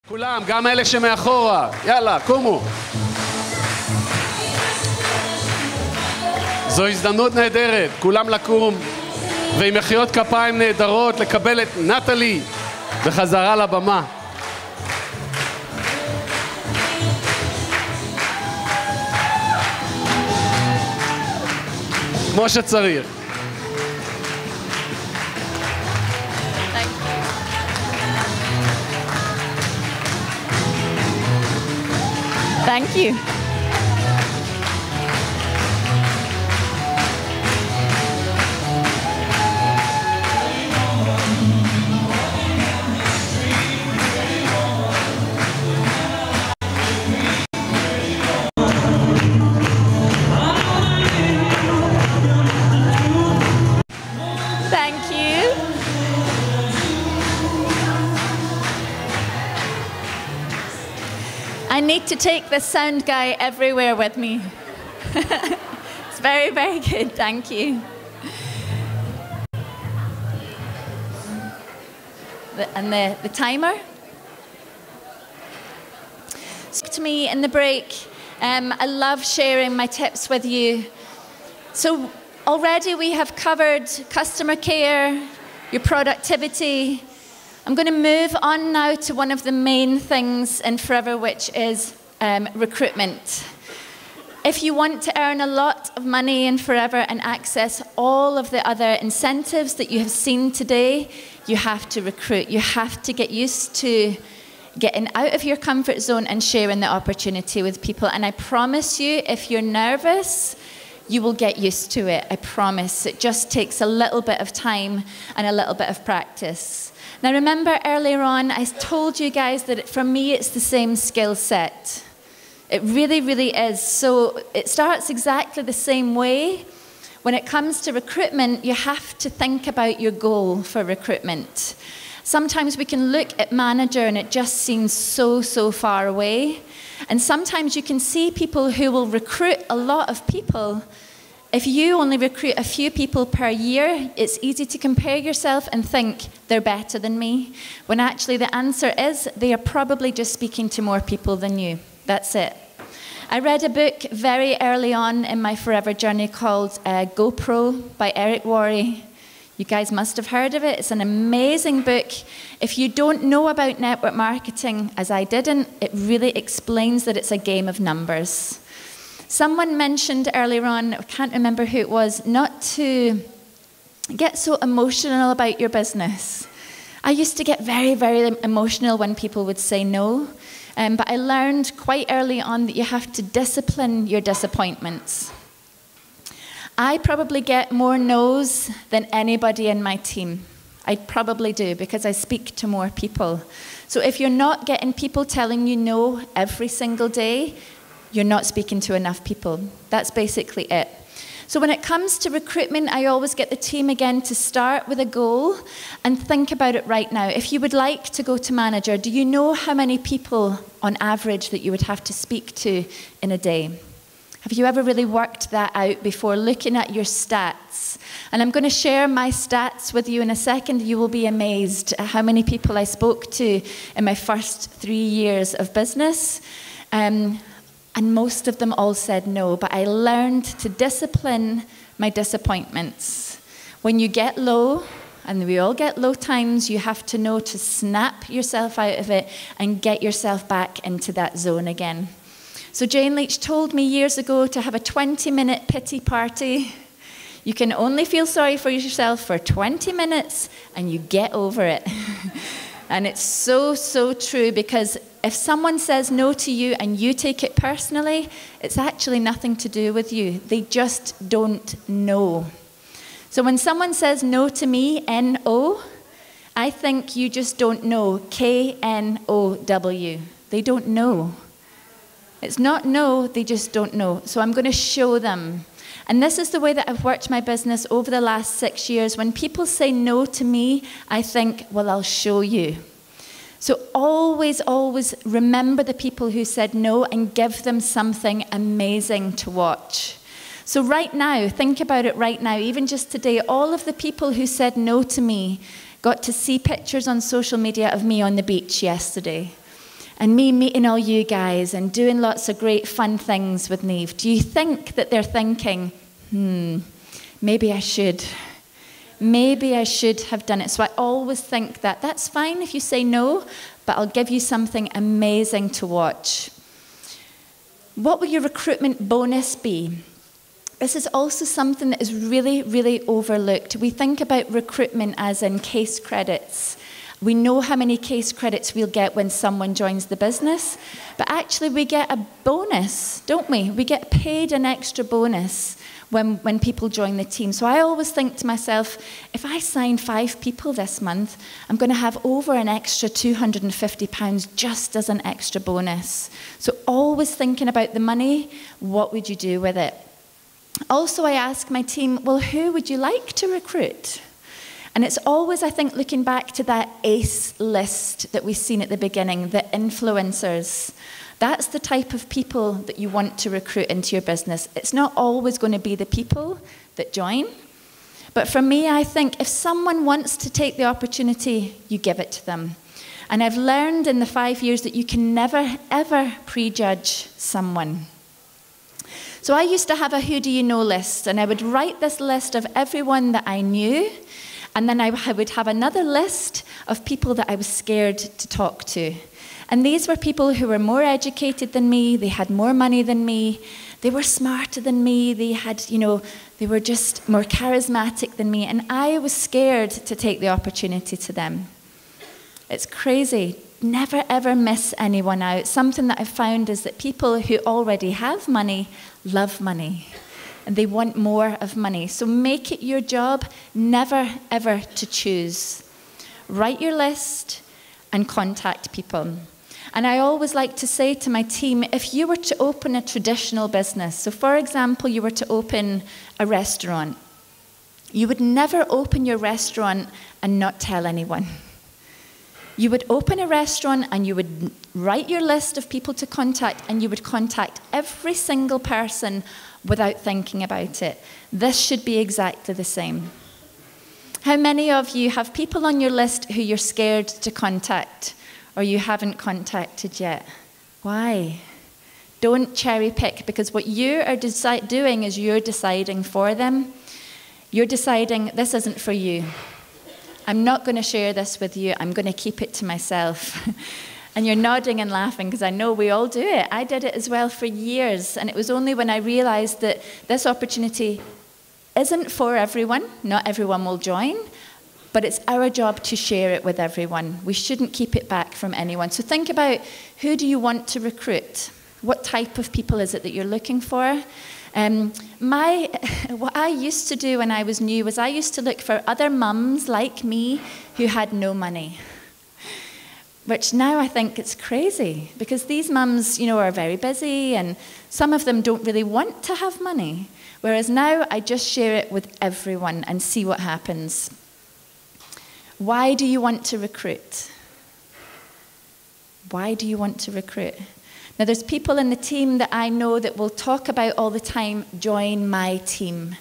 כולם, גם אלה שמאחורה, יאללה, קומו. זו הזדמנות נהדרת, כולם לקום, ועם מחיאות כפיים נהדרות לקבל את נטלי בחזרה לבמה. כמו שצריך. Thank you. Thank you. I need to take the sound guy everywhere with me. It's very, very good. Thank you. The timer. To me in the break, I love sharing my tips with you. So already we have covered customer care, your productivity. I'm going to move on now to one of the main things in Forever, which is recruitment. If you want to earn a lot of money in Forever and access all of the other incentives that you have seen today, you have to recruit. You have to get used to getting out of your comfort zone and sharing the opportunity with people. And I promise you, if you're nervous, you will get used to it. I promise. It just takes a little bit of time and a little bit of practice. Now remember earlier on, I told you guys that for me it's the same skill set. It really, really is. So it starts exactly the same way. When it comes to recruitment, you have to think about your goal for recruitment. Sometimes we can look at manager and it just seems so, so far away. And sometimes you can see people who will recruit a lot of people. If you only recruit a few people per year, it's easy to compare yourself and think they're better than me, when actually the answer is they are probably just speaking to more people than you. That's it. I read a book very early on in my Forever journey called GoPro by Eric Worre. You guys must have heard of it. It's an amazing book. If you don't know about network marketing, as I didn't, it really explains that it's a game of numbers. Someone mentioned earlier on, I can't remember who it was, not to get so emotional about your business. I used to get very, very emotional when people would say no, but I learned quite early on that you have to discipline your disappointments. I probably get more no's than anybody in my team. I probably do, because I speak to more people. So if you're not getting people telling you no every single day, you're not speaking to enough people. That's basically it. So when it comes to recruitment, I always get the team again to start with a goal and think about it right now. If you would like to go to manager, do you know how many people on average that you would have to speak to in a day? Have you ever really worked that out before looking at your stats? And I'm going to share my stats with you in a second. You will be amazed at how many people I spoke to in my first 3 years of business. And most of them all said no, but I learned to discipline my disappointments. When you get low, and we all get low times, you have to know to snap yourself out of it and get yourself back into that zone again. So Jane Leach told me years ago to have a 20-minute pity party. You can only feel sorry for yourself for 20 minutes and you get over it. And it's so, so true, because if someone says no to you and you take it personally, it's actually nothing to do with you. They just don't know. So when someone says no to me, N-O, I think you just don't know, K-N-O-W. They don't know. It's not no, they just don't know. So I'm going to show them. And this is the way that I've worked my business over the last 6 years. When people say no to me, I think, well, I'll show you. So always, always remember the people who said no and give them something amazing to watch. So right now, think about it right now, even just today, all of the people who said no to me got to see pictures on social media of me on the beach yesterday. and me meeting all you guys and doing lots of great fun things with Neve, do you think that they're thinking, maybe I should. Maybe I should have done it. So I always think that that's fine if you say no, but I'll give you something amazing to watch. What will your recruitment bonus be? This is also something that is really, really overlooked. We think about recruitment as in case credits. We know how many case credits we'll get when someone joins the business, but actually we get a bonus, don't we? We get paid an extra bonus when people join the team. So I always think to myself, if I sign 5 people this month, I'm going to have over an extra £250 just as an extra bonus. So always thinking about the money, what would you do with it? Also, I ask my team, well, who would you like to recruit? And it's always, I think, looking back to that ACE list that we've seen at the beginning, the influencers. That's the type of people that you want to recruit into your business. It's not always going to be the people that join. But for me, I think if someone wants to take the opportunity, you give it to them. And I've learned in the 5 years that you can never, ever prejudge someone. So I used to have a who do you know list, and I would write this list of everyone that I knew, and then I would have another list of people that I was scared to talk to. And these were people who were more educated than me, they had more money than me, they were smarter than me, they had, they were just more charismatic than me, and I was scared to take the opportunity to them. It's crazy. Never ever miss anyone out. Something that I've found is that people who already have money love money, and they want more of money. So make it your job never ever to choose. Write your list and contact people. And I always like to say to my team, if you were to open a traditional business, so for example, you were to open a restaurant, you would never open your restaurant and not tell anyone. You would open a restaurant and you would write your list of people to contact, and you would contact every single person without thinking about it. This should be exactly the same. How many of you have people on your list who you're scared to contact or you haven't contacted yet? Why? Don't cherry pick, because what you are doing is you're deciding for them. You're deciding, this isn't for you. I'm not going to share this with you. I'm going to keep it to myself. And you're nodding and laughing because I know we all do it. I did it as well for years. And it was only when I realized that this opportunity isn't for everyone. Not everyone will join. But it's our job to share it with everyone. We shouldn't keep it back from anyone. So think about, who do you want to recruit? What type of people is it that you're looking for? What I used to do when I was new was I used to look for other mums like me who had no money. Which now I think it's crazy, because these mums, are very busy, and some of them don't really want to have money. Whereas now I just share it with everyone and see what happens. Why do you want to recruit? Why do you want to recruit? Now, there's people in the team that I know that will talk about all the time, join my team.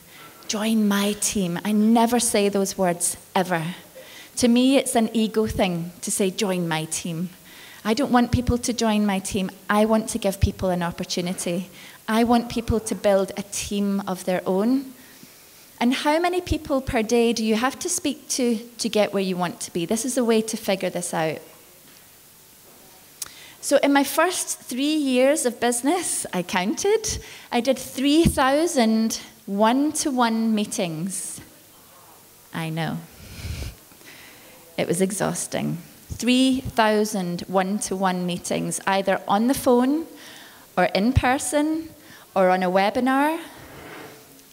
Join my team. I never say those words, ever. To me, it's an ego thing to say, join my team. I don't want people to join my team. I want to give people an opportunity. I want people to build a team of their own. And how many people per day do you have to speak to get where you want to be? This is a way to figure this out. So in my first 3 years of business, I counted, I did 3,000 one-to-one meetings. I know. It was exhausting. 3,000 one-to-one meetings, either on the phone or in person or on a webinar.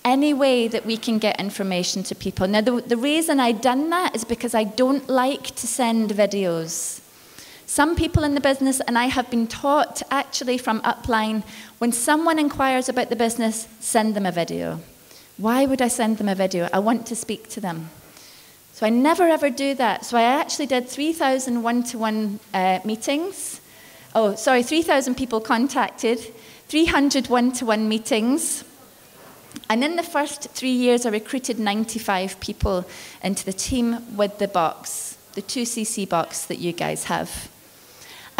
Any way that we can get information to people. Now, the reason I've done that is because I don't like to send videos. Some people in the business, and I have been taught actually from upline, when someone inquires about the business, send them a video. Why would I send them a video? I want to speak to them. So I never ever do that. So I actually did 3,000 one-to-one meetings. 3,000 people contacted, 300 one-to-one meetings. And in the first 3 years, I recruited 95 people into the team with the box, the 2cc box that you guys have.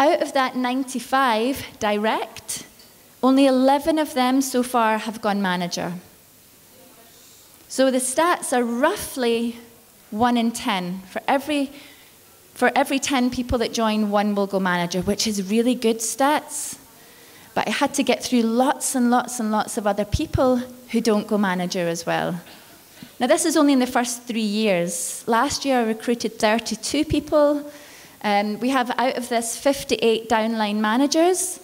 Out of that 95 direct, only 11 of them so far have gone manager. So the stats are roughly 1 in 10. For every 10 people that join, 1 will go manager, which is really good stats. But I had to get through lots and lots and lots of other people who don't go manager as well. Now, this is only in the first 3 years. Last year, I recruited 32 people. We have, out of this, 58 downline managers.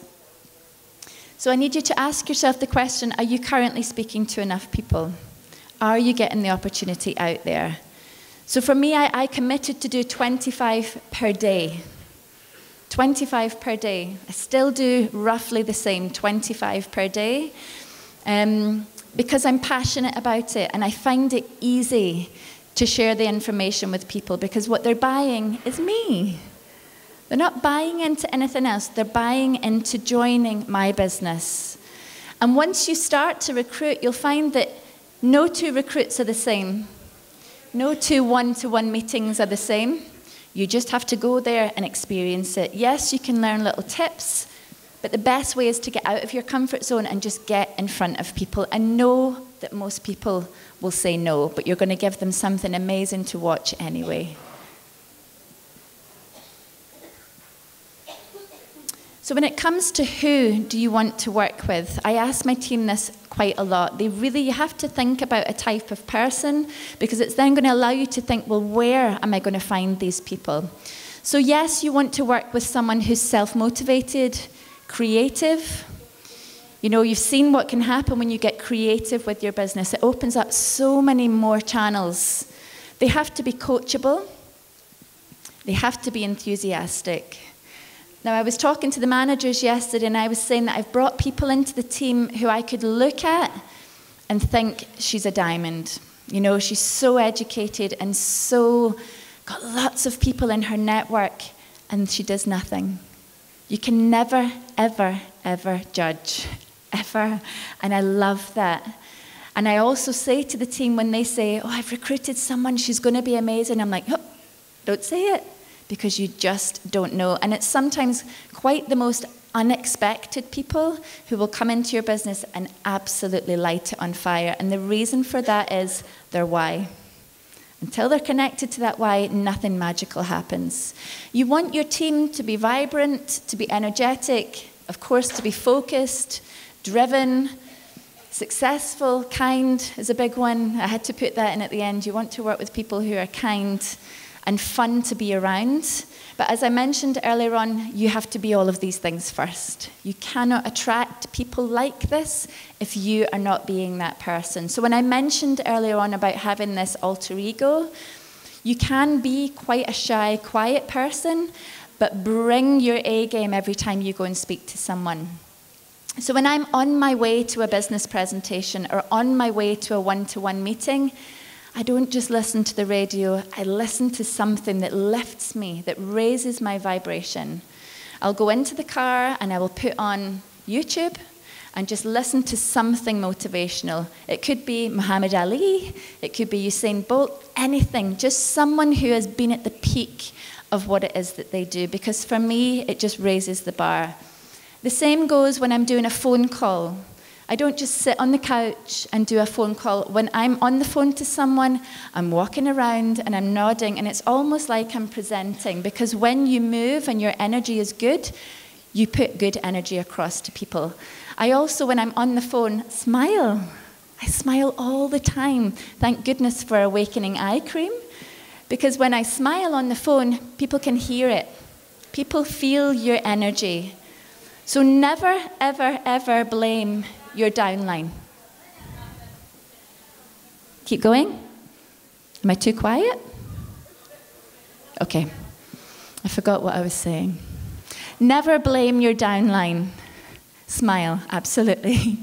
So I need you to ask yourself the question, are you currently speaking to enough people? Are you getting the opportunity out there? So for me, I committed to do 25 per day. 25 per day. I still do roughly the same, 25 per day, because I'm passionate about it and I find it easy to share the information with people because what they're buying is me. They're not buying into anything else. They're buying into joining my business. And once you start to recruit, you'll find that no 2 recruits are the same. No 2 one-to-one meetings are the same. You just have to go there and experience it. Yes, you can learn little tips, but the best way is to get out of your comfort zone and just get in front of people and know that most people will say no, but you're going to give them something amazing to watch anyway. So when it comes to who do you want to work with, I ask my team this quite a lot. You have to think about a type of person because it's then going to allow you to think, well, where am I going to find these people? So yes, you want to work with someone who's self-motivated, creative. You know, you've seen what can happen when you get creative with your business. It opens up so many more channels. They have to be coachable. They have to be enthusiastic. Now, I was talking to the managers yesterday and I was saying that I've brought people into the team who I could look at and think she's a diamond. You know, she's so educated and so got lots of people in her network and she does nothing. You can never, ever, ever judge, ever. And I love that. And I also say to the team when they say, oh, I've recruited someone, she's going to be amazing. I'm like, oh, don't say it. Because you just don't know. And it's sometimes quite the most unexpected people who will come into your business and absolutely light it on fire. And the reason for that is their why. Until they're connected to that why, nothing magical happens. You want your team to be vibrant, to be energetic, of course, to be focused, driven, successful, kind is a big one. I had to put that in at the end. You want to work with people who are kind and fun to be around. But as I mentioned earlier on, you have to be all of these things first. You cannot attract people like this if you are not being that person. So when I mentioned earlier on about having this alter ego, you can be quite a shy, quiet person, but bring your A game every time you go and speak to someone. So when I'm on my way to a business presentation or on my way to a one-to-one meeting, I don't just listen to the radio, I listen to something that lifts me, that raises my vibration. I'll go into the car and I will put on YouTube and just listen to something motivational. It could be Muhammad Ali, it could be Usain Bolt, anything, just someone who has been at the peak of what it is that they do, because for me, it just raises the bar. The same goes when I'm doing a phone call. I don't just sit on the couch and do a phone call. When I'm on the phone to someone, I'm walking around and I'm nodding, and it's almost like I'm presenting, because when you move and your energy is good, you put good energy across to people. I also, when I'm on the phone, smile. I smile all the time. Thank goodness for Awakening Eye Cream, because when I smile on the phone, people can hear it. People feel your energy. So never, ever, ever blame your downline. Keep going. Am I too quiet? Okay. I forgot what I was saying. Never blame your downline. Smile, absolutely.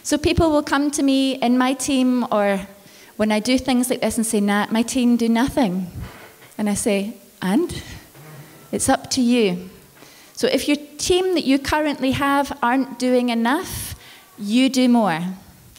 So people will come to me in my team, or when I do things like this and say, Nat, my team do nothing. And I say, and? It's up to you. So if your team that you currently have aren't doing enough, you do more.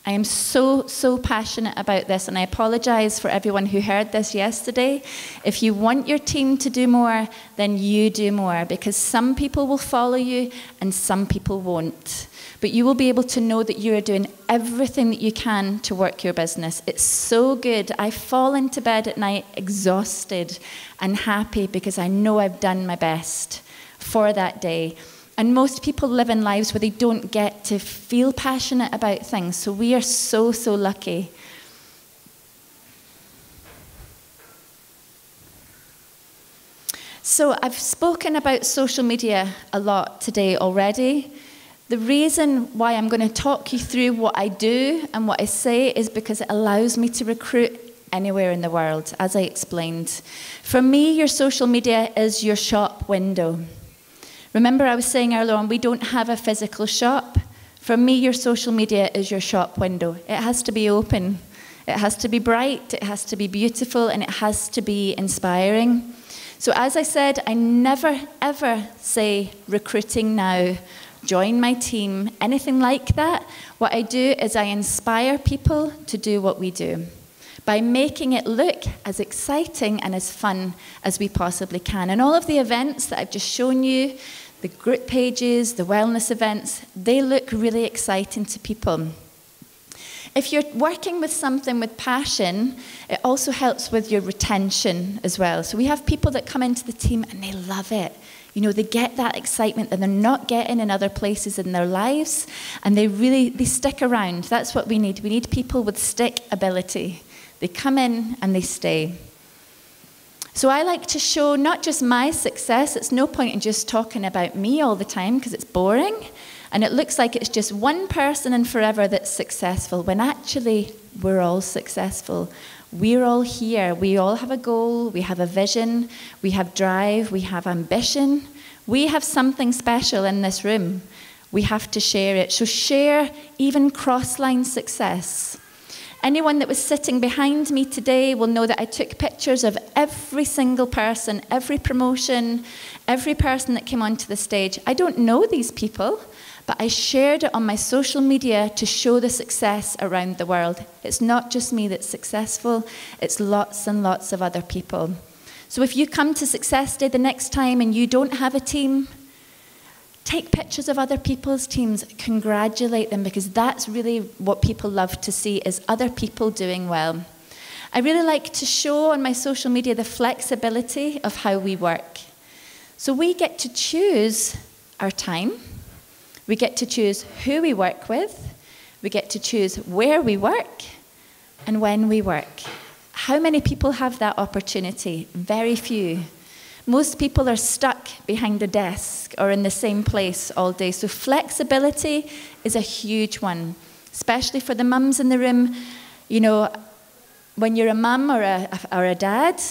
I am so, so passionate about this, and I apologize for everyone who heard this yesterday. If you want your team to do more, then you do more, because some people will follow you and some people won't. But you will be able to know that you are doing everything that you can to work your business. It's so good. I fall into bed at night exhausted and happy because I know I've done my best for that day. And most people live in lives where they don't get to feel passionate about things. So we are so, so lucky. So I've spoken about social media a lot today already. The reason why I'm going to talk you through what I do and what I say is because it allows me to recruit anywhere in the world, as I explained. For me, your social media is your shop window. Remember, I was saying earlier on, we don't have a physical shop. For me, your social media is your shop window. It has to be open. It has to be bright. It has to be beautiful. And it has to be inspiring. So as I said, I never, ever say recruiting now, join my team, anything like that. What I do is I inspire people to do what we do by making it look as exciting and as fun as we possibly can. And all of the events that I've just shown you, the group pages, the wellness events, they look really exciting to people. If you're working with something with passion, it also helps with your retention as well. So we have people that come into the team and they love it. You know, they get that excitement that they're not getting in other places in their lives, and they stick around. That's what we need. We need people with stick ability. They come in and they stay. So I like to show not just my success. It's no point in just talking about me all the time because it's boring. And it looks like it's just one person and forever that's successful, when actually we're all successful. We're all here. We all have a goal. We have a vision. We have drive. We have ambition. We have something special in this room. We have to share it. So share even cross-line success. Anyone that was sitting behind me today will know that I took pictures of every single person, every promotion, every person that came onto the stage. I don't know these people, but I shared it on my social media to show the success around the world. It's not just me that's successful, it's lots and lots of other people. So if you come to Success Day the next time and you don't have a team, take pictures of other people's teams, congratulate them, because that's really what people love to see, is other people doing well. I really like to show on my social media the flexibility of how we work. So we get to choose our time, we get to choose who we work with, we get to choose where we work and when we work. How many people have that opportunity? Very few. Most people are stuck behind a desk or in the same place all day. So flexibility is a huge one, especially for the mums in the room. You know, when you're a mum or a dad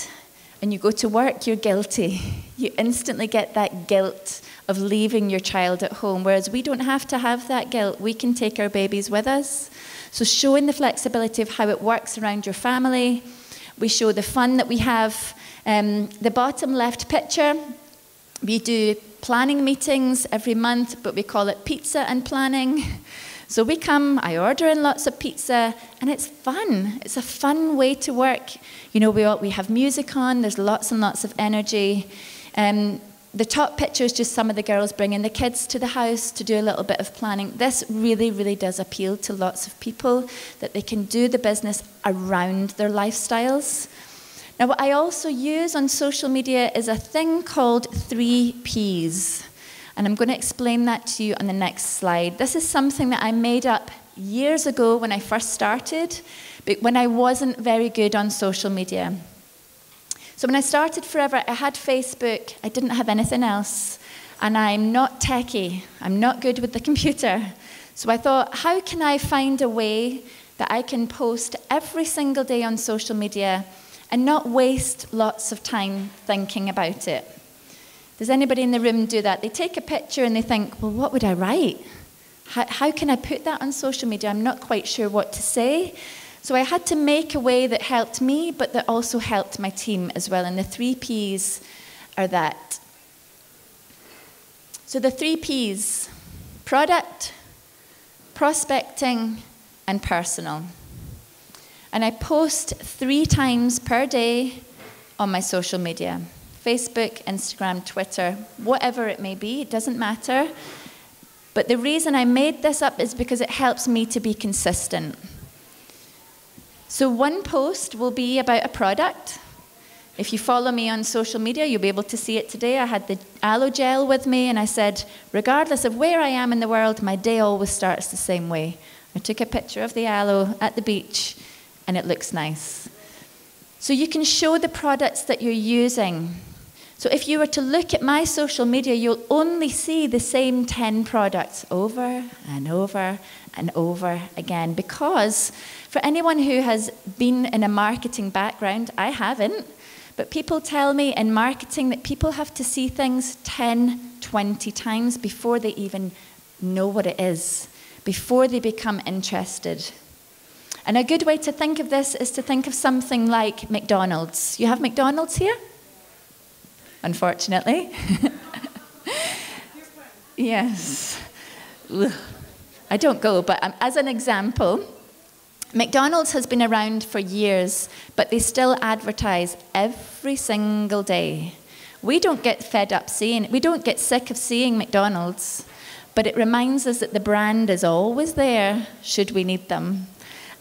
and you go to work, you're guilty. You instantly get that guilt of leaving your child at home, whereas we don't have to have that guilt. We can take our babies with us. So showing the flexibility of how it works around your family. We show the fun that we have. The bottom left picture, we do planning meetings every month, but we call it pizza and planning. So we come, I order in lots of pizza, and it's fun. It's a fun way to work. You know, we have music on, there's lots and lots of energy. The top picture is just some of the girls bringing the kids to the house to do a little bit of planning. This really, really does appeal to lots of people, that they can do the business around their lifestyles. Now, what I also use on social media is a thing called 3 Ps. And I'm going to explain that to you on the next slide. This is something that I made up years ago when I first started, but when I wasn't very good on social media. So when I started Forever, I had Facebook. I didn't have anything else. And I'm not techie. I'm not good with the computer. So I thought, how can I find a way that I can post every single day on social media and not waste lots of time thinking about it? Does anybody in the room do that? They take a picture and they think, well, what would I write? How can I put that on social media? I'm not quite sure what to say. So I had to make a way that helped me, but that also helped my team as well. And the 3 Ps are that. So the 3 Ps, product, prospecting, and personal. And I post 3 times per day on my social media. Facebook, Instagram, Twitter, whatever it may be, it doesn't matter. But the reason I made this up is because it helps me to be consistent. So one post will be about a product. If you follow me on social media, you'll be able to see it today. I had the aloe gel with me, and I said, regardless of where I am in the world, my day always starts the same way. I took a picture of the aloe at the beach, and it looks nice. So you can show the products that you're using. So if you were to look at my social media, you'll only see the same 10 products over and over and over again. Because for anyone who has been in a marketing background, I haven't, but people tell me in marketing that people have to see things 10, 20 times before they even know what it is, before they become interested. And a good way to think of this is to think of something like McDonald's. You have McDonald's here? Unfortunately. Yes. Ugh. I don't go, but as an example, McDonald's has been around for years, but they still advertise every single day. We don't get fed up seeing it. We don't get sick of seeing McDonald's, but it reminds us that the brand is always there should we need them.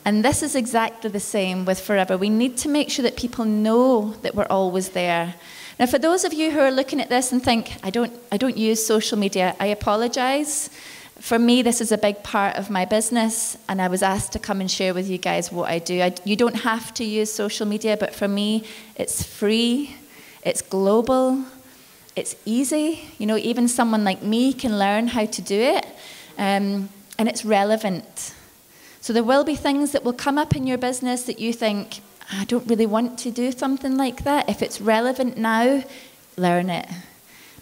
And this is exactly the same with Forever. We need to make sure that people know that we're always there. Now, for those of you who are looking at this and think, I don't use social media, I apologize. For me, this is a big part of my business, and I was asked to come and share with you guys what I do. You don't have to use social media, but for me, it's free, it's global, it's easy. You know, even someone like me can learn how to do it, and it's relevant. So there will be things that will come up in your business that you think, I don't really want to do something like that. If it's relevant now, learn it.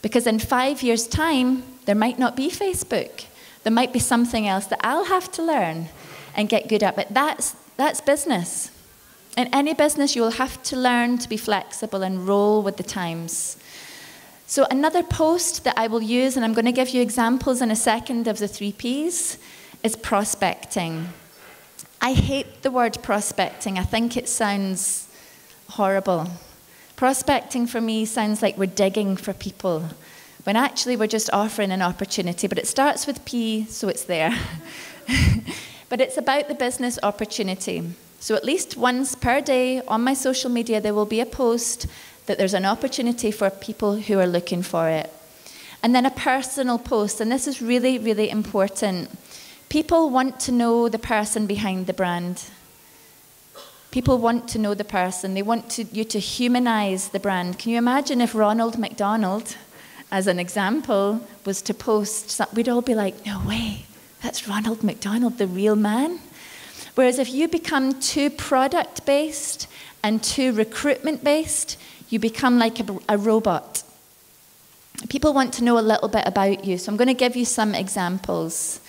Because in 5 years' time, there might not be Facebook. There might be something else that I'll have to learn and get good at. But that's business. In any business, you'll have to learn to be flexible and roll with the times. So another post that I will use, and I'm going to give you examples in a second of the 3 Ps, is prospecting. I hate the word prospecting. I think it sounds horrible. Prospecting for me sounds like we're digging for people, when actually we're just offering an opportunity. But it starts with P, so it's there. But it's about the business opportunity. So at least once per day on my social media, there will be a post that there's an opportunity for people who are looking for it. And then a personal post, and this is really, really important. People want to know the person behind the brand. People want to know the person. They want you to humanize the brand. Can you imagine if Ronald McDonald, as an example, was to post, we'd all be like, no way, that's Ronald McDonald, the real man. Whereas if you become too product-based and too recruitment-based, you become like a robot. People want to know a little bit about you. So I'm going to give you some examples.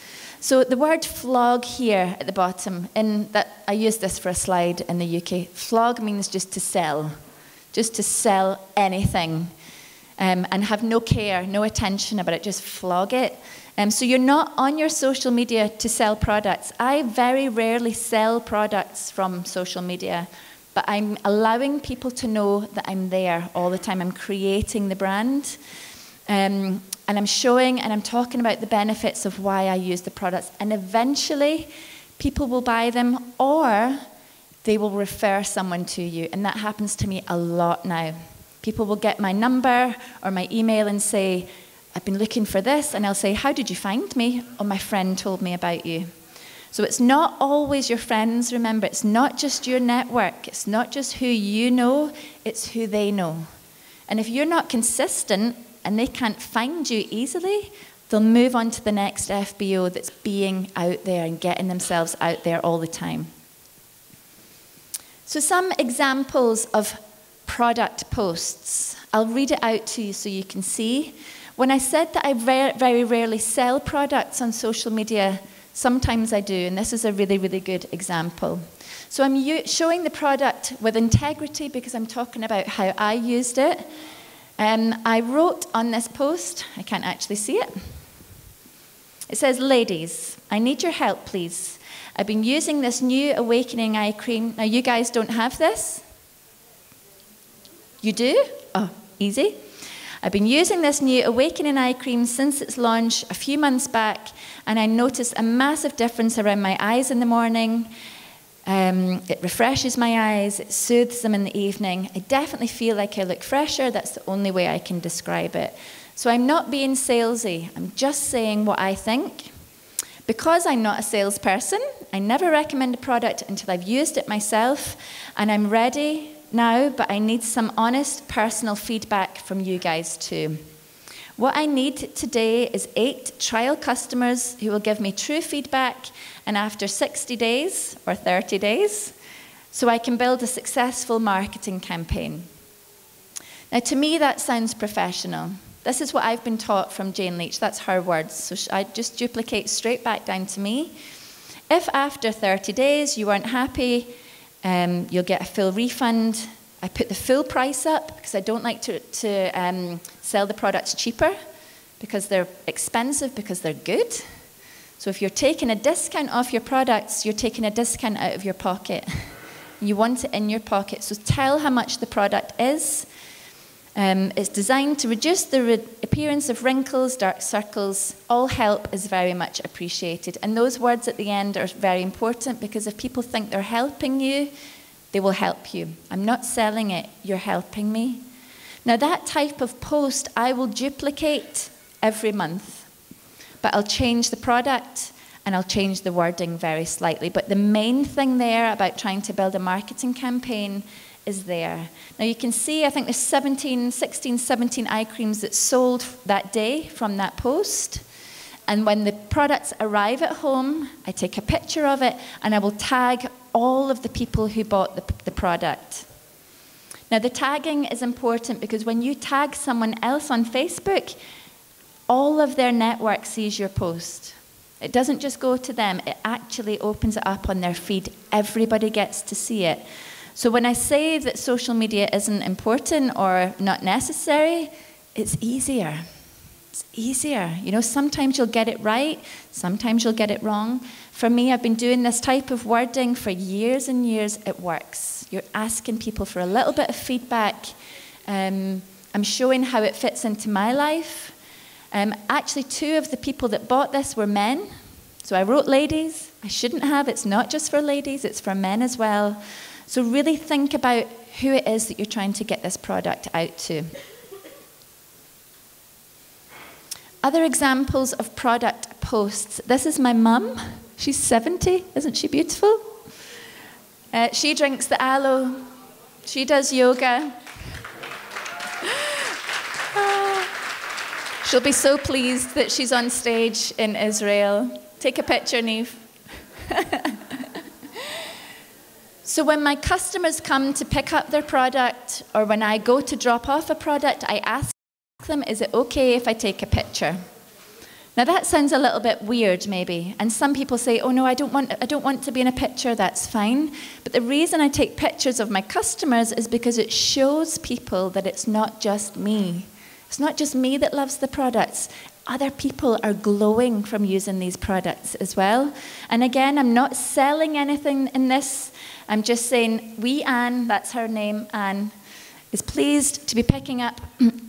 So the word flog here at the bottom, I used this for a slide in the UK. Flog means just to sell anything, and have no care, no attention about it, just flog it. So you're not on your social media to sell products. I very rarely sell products from social media, but I'm allowing people to know that I'm there all the time. I'm creating the brand. And I'm showing and I'm talking about the benefits of why I use the products. And eventually, people will buy them or they will refer someone to you. And that happens to me a lot now. People will get my number or my email and say, I've been looking for this. And I'll say, how did you find me? Oh, my friend told me about you. So it's not always your friends, remember. It's not just your network. It's not just who you know. It's who they know. And if you're not consistent, and they can't find you easily, they'll move on to the next FBO that's being out there and getting themselves out there all the time. So some examples of product posts. I'll read it out to you so you can see. When I said that I very rarely sell products on social media, sometimes I do, and this is a really, really good example. So I'm showing the product with integrity because I'm talking about how I used it. I wrote on this post, I can't actually see it. It says, ladies, I need your help, please. I've been using this new Awakening Eye Cream. Now, you guys don't have this? You do? Oh, easy. I've been using this new Awakening Eye Cream since its launch a few months back, and I noticed a massive difference around my eyes in the morning. It refreshes my eyes, it soothes them in the evening. I definitely feel like I look fresher. That's the only way I can describe it. So I'm not being salesy. I'm just saying what I think. Because I'm not a salesperson, I never recommend a product until I've used it myself, and I'm ready now, but I need some honest personal feedback from you guys too. What I need today is 8 trial customers who will give me true feedback, and after 60 days or 30 days, so I can build a successful marketing campaign. Now, to me, that sounds professional. This is what I've been taught from Jane Leach. That's her words. So I just duplicate straight back down to me. If after 30 days you weren't happy, you'll get a full refund. I put the full price up because I don't like to sell the products cheaper because they're expensive, because they're good. So if you're taking a discount off your products, you're taking a discount out of your pocket. You want it in your pocket. So tell how much the product is. It's designed to reduce the appearance of wrinkles, dark circles. All help is very much appreciated. And those words at the end are very important, because if people think they're helping you, they will help you. I'm not selling it, you're helping me. Now, that type of post I will duplicate every month, but I'll change the product and I'll change the wording very slightly. But the main thing there about trying to build a marketing campaign is there. Now, you can see, I think there's 16, 17 eye creams that sold that day from that post. And when the products arrive at home, I take a picture of it and I will tag all of the people who bought the product. Now, the tagging is important because when you tag someone else on Facebook, all of their network sees your post. It doesn't just go to them, it actually opens it up on their feed. Everybody gets to see it. So when I say that social media isn't important or not necessary, it's easier. It's easier. You know, sometimes you'll get it right, sometimes you'll get it wrong. For me, I've been doing this type of wording for years and years. It works. You're asking people for a little bit of feedback. I'm showing how it fits into my life. Actually, 2 of the people that bought this were men. So I wrote ladies. I shouldn't have. It's not just for ladies, it's for men as well. So really think about who it is that you're trying to get this product out to. Other examples of product posts. This is my mum. She's 70. Isn't she beautiful? She drinks the aloe. She does yoga. She'll be so pleased that she's on stage in Israel. Take a picture, Neve. So when my customers come to pick up their product, or when I go to drop off a product, I ask them, is it okay if I take a picture? Now that sounds a little bit weird maybe, and some people say, oh no, I don't want to be in a picture, that's fine. But the reason I take pictures of my customers is because it shows people that it's not just me. It's not just me that loves the products. Other people are glowing from using these products as well. And again, I'm not selling anything in this. I'm just saying, wee Anne, that's her name, Anne, is pleased to be picking up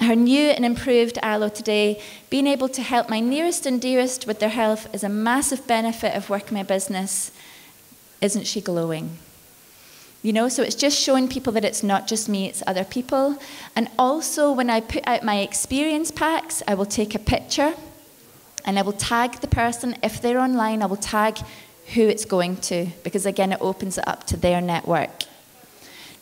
her new and improved aloe today. Being able to help my nearest and dearest with their health is a massive benefit of working my business. Isn't she glowing? You know, so it's just showing people that it's not just me, it's other people. And also, when I put out my experience packs, I will take a picture and I will tag the person. If they're online, I will tag who it's going to, because again, it opens it up to their network.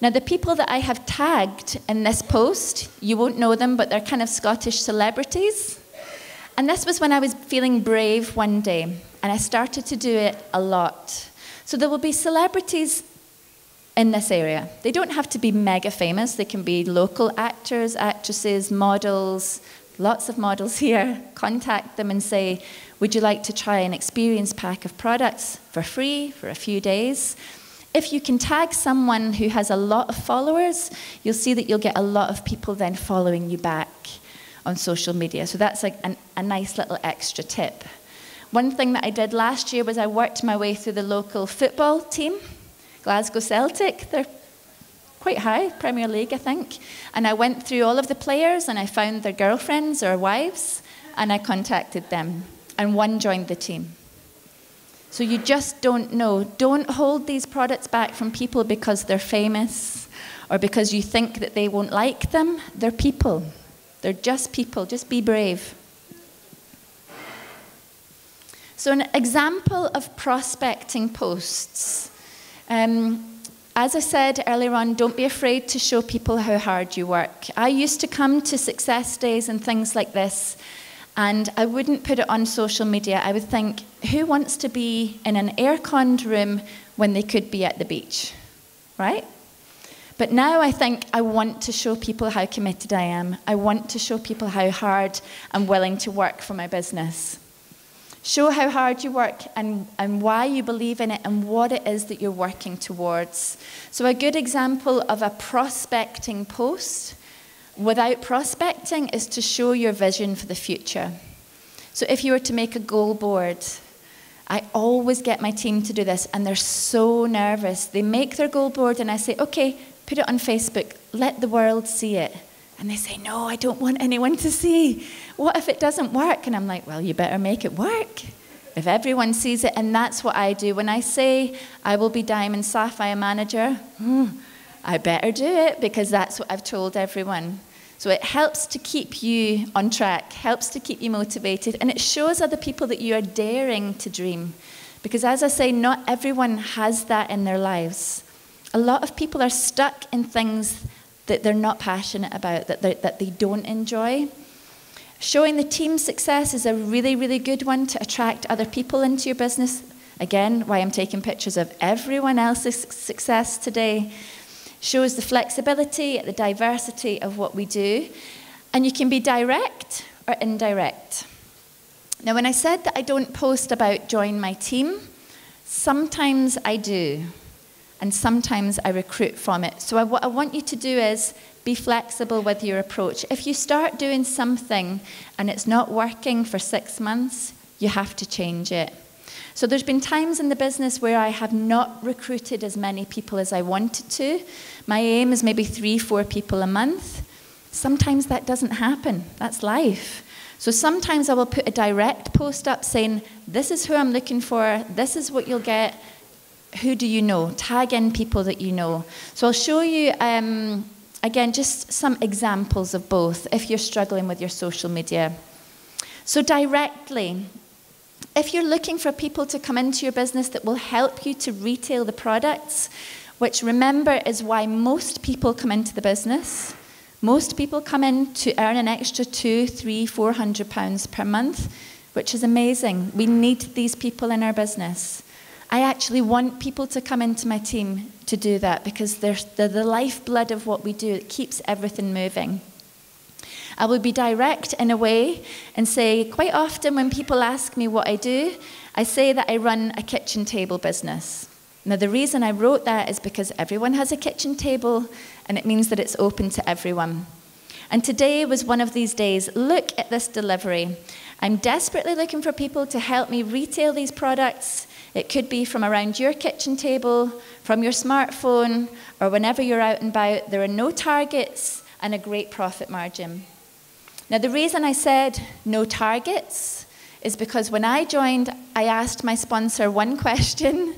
Now, the people that I have tagged in this post, you won't know them, but they're kind of Scottish celebrities. And this was when I was feeling brave one day, and I started to do it a lot. So there will be celebrities in this area. They don't have to be mega famous. They can be local actors, actresses, models, lots of models here. Contact them and say, would you like to try an experience pack of products for free for a few days? If you can tag someone who has a lot of followers, you'll see that you'll get a lot of people then following you back on social media. So that's like a nice little extra tip. One thing that I did last year was I worked my way through the local football team, Glasgow Celtic. They're quite high, Premier League, I think. And I went through all of the players and I found their girlfriends or wives and I contacted them. And one joined the team. So you just don't know. Don't hold these products back from people because they're famous or because you think that they won't like them. They're people. They're just people. Just be brave. So an example of prospecting posts. As I said earlier on, don't be afraid to show people how hard you work. I used to come to success days and things like this, and I wouldn't put it on social media. I would think, who wants to be in an air-conned room when they could be at the beach, right? But now I think I want to show people how committed I am. I want to show people how hard I'm willing to work for my business. Show how hard you work and why you believe in it and what it is that you're working towards. So a good example of a prospecting post without prospecting is to show your vision for the future. So if you were to make a goal board, I always get my team to do this and they're so nervous. They make their goal board and I say, okay, put it on Facebook, let the world see it. And they say, no, I don't want anyone to see. What if it doesn't work? And I'm like, well, you better make it work. If everyone sees it, and that's what I do. When I say I will be Diamond Sapphire Manager, I better do it because that's what I've told everyone. So it helps to keep you on track, helps to keep you motivated, and it shows other people that you are daring to dream. Because as I say, not everyone has that in their lives. A lot of people are stuck in things that they're not passionate about, that they don't enjoy. Showing the team success is a really, really good one to attract other people into your business. Again, why I'm taking pictures of everyone else's success today. Shows the flexibility, the diversity of what we do. And you can be direct or indirect. Now, when I said that I don't post about join my team, sometimes I do. And sometimes I recruit from it. So what I want you to do is be flexible with your approach. If you start doing something and it's not working for 6 months, you have to change it. So there's been times in the business where I have not recruited as many people as I wanted to. My aim is maybe 3-4 people a month. Sometimes that doesn't happen. That's life. So sometimes I will put a direct post up saying, this is who I'm looking for, this is what you'll get. Who do you know? Tag in people that you know. So I'll show you, again, just some examples of both if you're struggling with your social media. So directly, if you're looking for people to come into your business that will help you to retail the products, which remember is why most people come into the business. Most people come in to earn an extra £200, £300, £400 per month, which is amazing. We need these people in our business. I actually want people to come into my team to do that because they're the lifeblood of what we do. It keeps everything moving. I will be direct in a way and say, quite often when people ask me what I do, I say that I run a kitchen table business. Now, the reason I wrote that is because everyone has a kitchen table and it means that it's open to everyone. And today was one of these days. Look at this delivery. I'm desperately looking for people to help me retail these products. It could be from around your kitchen table, from your smartphone, or whenever you're out and about. There are no targets and a great profit margin. Now, the reason I said no targets is because when I joined, I asked my sponsor one question: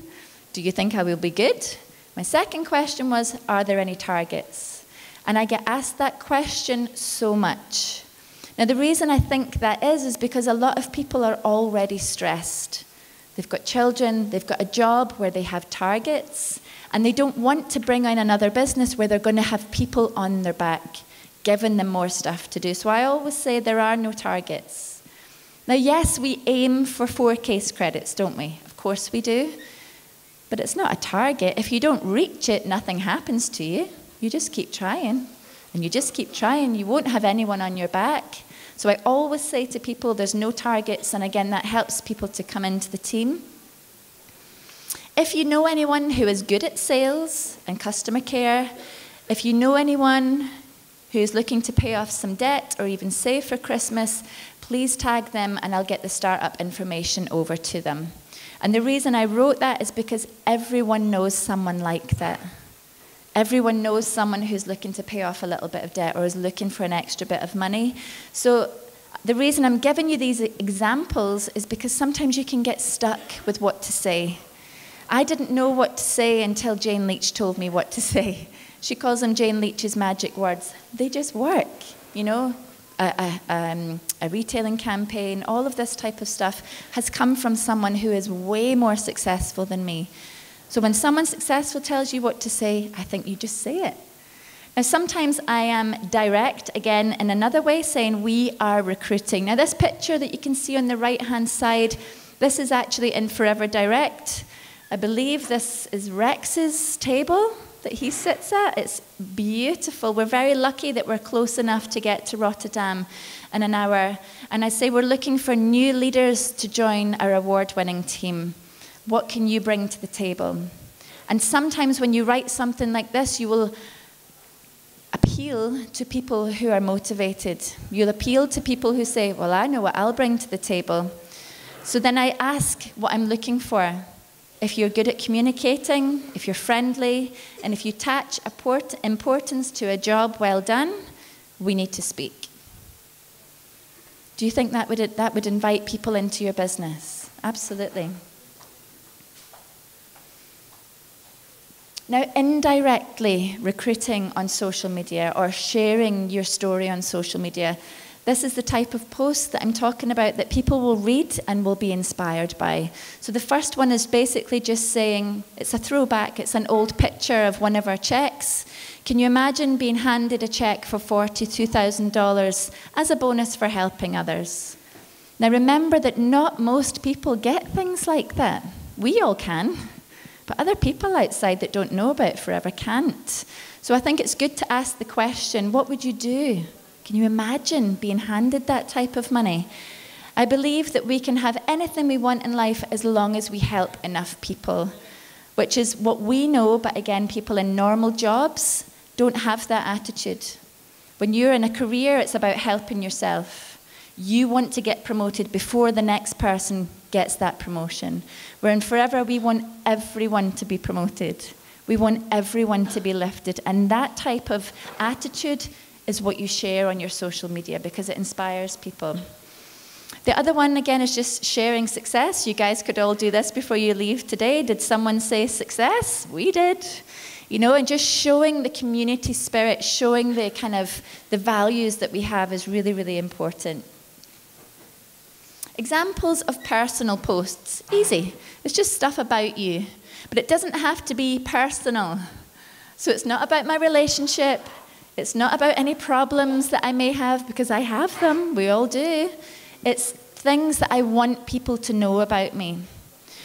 do you think I will be good? My second question was, are there any targets? And I get asked that question so much. Now, the reason I think that is because a lot of people are already stressed. They've got children, they've got a job where they have targets, and they don't want to bring in another business where they're going to have people on their back, giving them more stuff to do. So I always say there are no targets. Now, yes, we aim for 4 case credits, don't we? Of course we do. But it's not a target. If you don't reach it, nothing happens to you. You just keep trying. And you just keep trying. You won't have anyone on your back. So I always say to people, there's no targets. And again, that helps people to come into the team. If you know anyone who is good at sales and customer care, if you know anyone who's looking to pay off some debt or even save for Christmas, please tag them and I'll get the startup information over to them. And the reason I wrote that is because everyone knows someone like that. Everyone knows someone who's looking to pay off a little bit of debt or is looking for an extra bit of money. So the reason I'm giving you these examples is because sometimes you can get stuck with what to say. I didn't know what to say until Jane Leach told me what to say. She calls them Jane Leach's magic words. They just work, you know. A retailing campaign, all of this type of stuff has come from someone who is way more successful than me. So when someone successful tells you what to say, I think you just say it. Now, sometimes I am direct, again, in another way, saying we are recruiting. Now, this picture that you can see on the right-hand side, this is actually in Forever Direct. I believe this is Rex's table that he sits at. It's beautiful. We're very lucky that we're close enough to get to Rotterdam in an hour. And I say we're looking for new leaders to join our award-winning team. What can you bring to the table? And sometimes when you write something like this, you will appeal to people who are motivated. You'll appeal to people who say, well, I know what I'll bring to the table. So then I ask what I'm looking for. If you're good at communicating, if you're friendly, and if you attach importance to a job well done, we need to speak. Do you think that would invite people into your business? Absolutely. Now, indirectly recruiting on social media or sharing your story on social media, this is the type of post that I'm talking about that people will read and will be inspired by. So the first one is basically just saying, it's a throwback, it's an old picture of one of our checks. Can you imagine being handed a check for $42,000 as a bonus for helping others? Now remember that not most people get things like that. We all can, but other people outside that don't know about Forever can't. So I think it's good to ask the question, what would you do? Can you imagine being handed that type of money? I believe that we can have anything we want in life as long as we help enough people, which is what we know, but again, people in normal jobs don't have that attitude. When you're in a career, it's about helping yourself. You want to get promoted before the next person gets that promotion. Where in Forever, we want everyone to be promoted. We want everyone to be lifted. And that type of attitude is what you share on your social media because it inspires people. The other one, again, is just sharing success. You guys could all do this before you leave today. Did someone say success? We did. You know, and just showing the community spirit, showing the kind of the values that we have is really, really important. Examples of personal posts. Easy. It's just stuff about you. But it doesn't have to be personal. So it's not about my relationship. It's not about any problems that I may have, because I have them, we all do. It's things that I want people to know about me.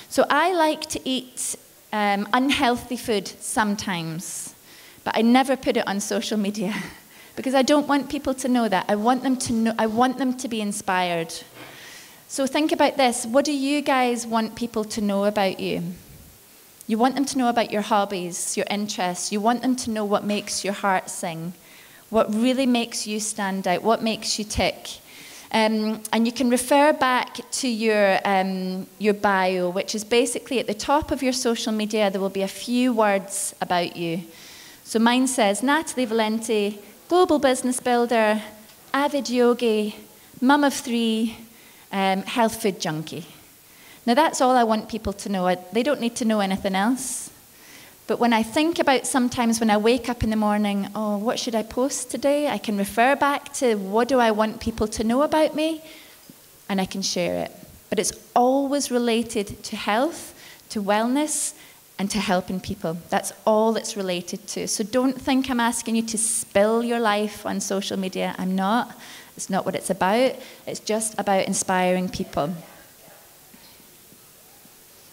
So I like to eat unhealthy food sometimes, but I never put it on social media because I don't want people to know that. I want them to know, I want them to be inspired. So think about this. What do you guys want people to know about you? You want them to know about your hobbies, your interests. You want them to know what makes your heart sing, what really makes you stand out, what makes you tick. And you can refer back to your bio, which is basically at the top of your social media, there will be a few words about you. So mine says, Natalie Valenti, global business builder, avid yogi, mum of 3, health food junkie. Now, that's all I want people to know. They don't need to know anything else. But when I think about sometimes when I wake up in the morning, oh, what should I post today? I can refer back to what do I want people to know about me, and I can share it. But it's always related to health, to wellness, and to helping people. That's all it's related to. So don't think I'm asking you to spill your life on social media. I'm not. It's not what it's about. It's just about inspiring people.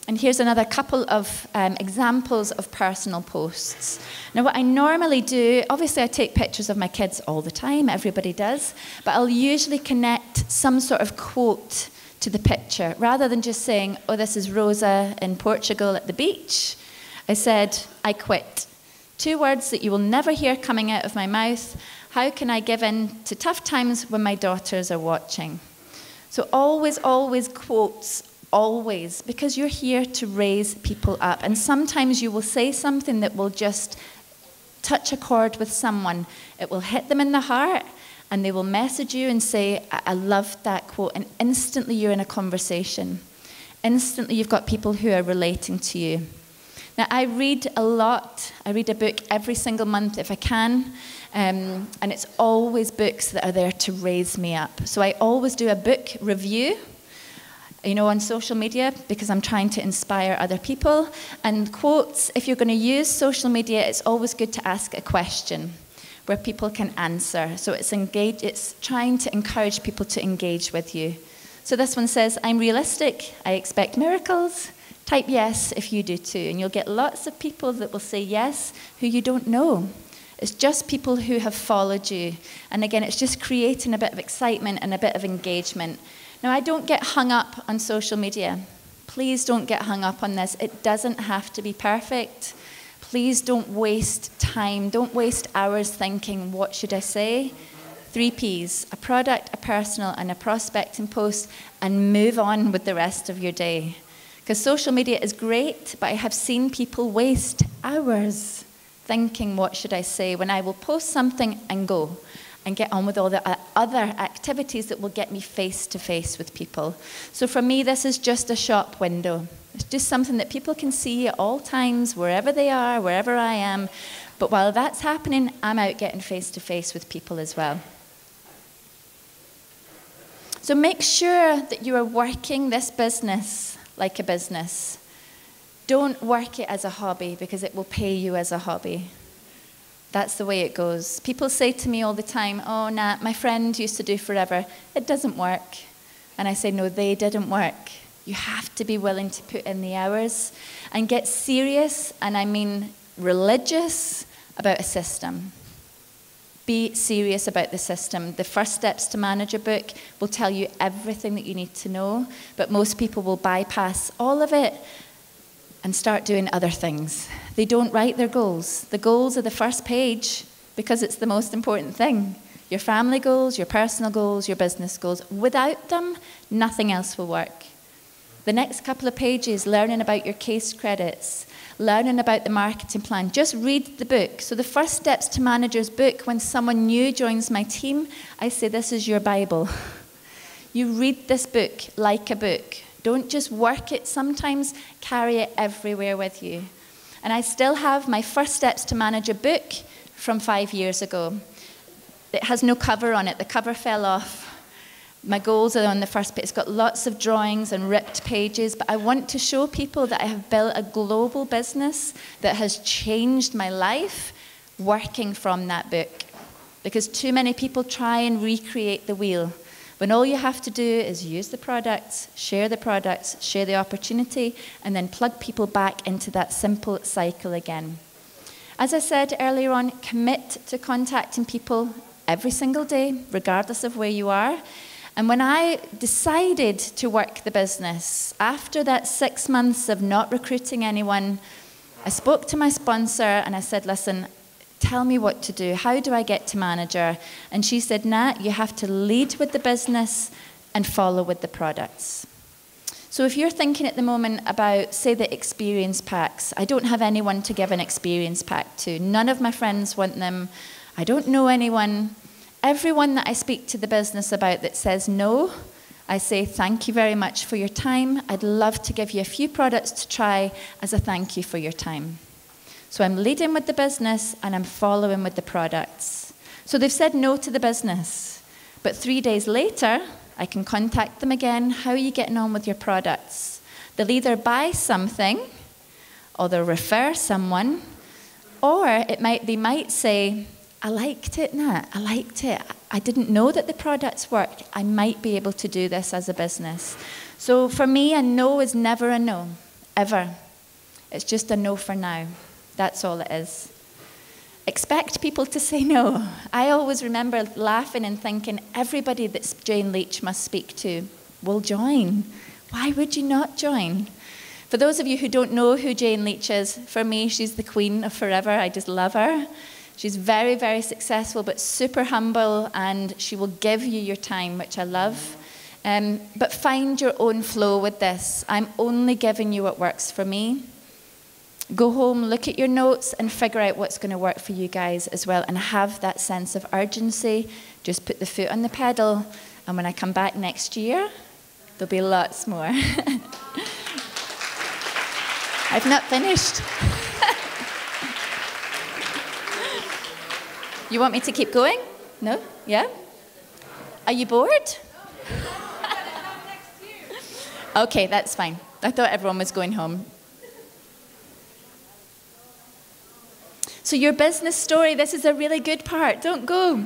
And here's another couple of examples of personal posts. Now, what I normally do, obviously I take pictures of my kids all the time, everybody does, but I'll usually connect some sort of quote to the picture. Rather than just saying, oh, this is Rosa in Portugal at the beach, I said, I quit. 2 words that you will never hear coming out of my mouth. How can I give in to tough times when my daughters are watching? So always, always quotes, always, because you're here to raise people up. And sometimes you will say something that will just touch a chord with someone. It will hit them in the heart, and they will message you and say, I loved that quote. And instantly you're in a conversation. Instantly you've got people who are relating to you. Now, I read a lot. I read a book every single month if I can. And it's always books that are there to raise me up. So I always do a book review, on social media, because I'm trying to inspire other people. And quotes, if you're going to use social media, it's always good to ask a question where people can answer. So it's trying to encourage people to engage with you. So this one says, I'm realistic, I expect miracles. Type yes if you do too. And you'll get lots of people that will say yes who you don't know. It's just people who have followed you. And again, it's just creating a bit of excitement and a bit of engagement. Now, I don't get hung up on social media. Please don't get hung up on this. It doesn't have to be perfect. Please don't waste time. Don't waste hours thinking, what should I say? 3 Ps, a product, a personal, and a prospecting post, and move on with the rest of your day. Because social media is great, but I have seen people waste hours thinking, what should I say, when I will post something and go and get on with all the other activities that will get me face to face with people. So for me, this is just a shop window. It's just something that people can see at all times, wherever they are, wherever I am. But while that's happening, I'm out getting face to face with people as well. So make sure that you are working this business like a business. Don't work it as a hobby, because it will pay you as a hobby. That's the way it goes. People say to me all the time, oh, Nat, my friend used to do forever. It doesn't work. And I say, no, they didn't work. You have to be willing to put in the hours and get serious, and I mean religious, about a system. Be serious about the system. The First Steps to Manager book will tell you everything that you need to know, but most people will bypass all of it and start doing other things. They don't write their goals. The goals are the first page because it's the most important thing. Your family goals, your personal goals, your business goals. Without them, nothing else will work. The next couple of pages, learning about your case credits, learning about the marketing plan. Just read the book. So the First Steps to Manager's book, when someone new joins my team, I say this is your Bible. You read this book like a book. Don't just work it. Sometimes carry it everywhere with you. And I still have my First Steps to Manager book from 5 years ago. It has no cover on it. The cover fell off. My goals are on the first page. It's got lots of drawings and ripped pages, but I want to show people that I have built a global business that has changed my life working from that book. Because too many people try and recreate the wheel, when all you have to do is use the products, share the opportunity, and then plug people back into that simple cycle again. As I said earlier on, commit to contacting people every single day, regardless of where you are. And when I decided to work the business, after that 6 months of not recruiting anyone, I spoke to my sponsor and I said, listen, tell me what to do. How do I get to manager? And she said, Nat, you have to lead with the business and follow with the products. So if you're thinking at the moment about, say, the experience packs, I don't have anyone to give an experience pack to. None of my friends want them. I don't know anyone. Everyone that I speak to the business about that says no, I say thank you very much for your time. I'd love to give you a few products to try as a thank you for your time. So I'm leading with the business and I'm following with the products. So they've said no to the business. But 3 days later, I can contact them again. How are you getting on with your products? They'll either buy something or they'll refer someone, or they might say, I liked it, Nat. I liked it. I didn't know that the products worked. I might be able to do this as a business. So for me, a no is never a no, ever. It's just a no for now. That's all it is. Expect people to say no. I always remember laughing and thinking, everybody that Jane Leach must speak to will join. Why would you not join? For those of you who don't know who Jane Leach is, for me, she's the queen of forever. I just love her. She's very, very successful, but super humble, and she will give you your time, which I love. But find your own flow with this. I'm only giving you what works for me. Go home, look at your notes, and figure out what's going to work for you guys as well, and have that sense of urgency. Just put the foot on the pedal, and when I come back next year, there'll be lots more. I've not finished. You want me to keep going? No? Yeah? Are you bored? Okay, that's fine. I thought everyone was going home. So your business story, this is a really good part. Don't go.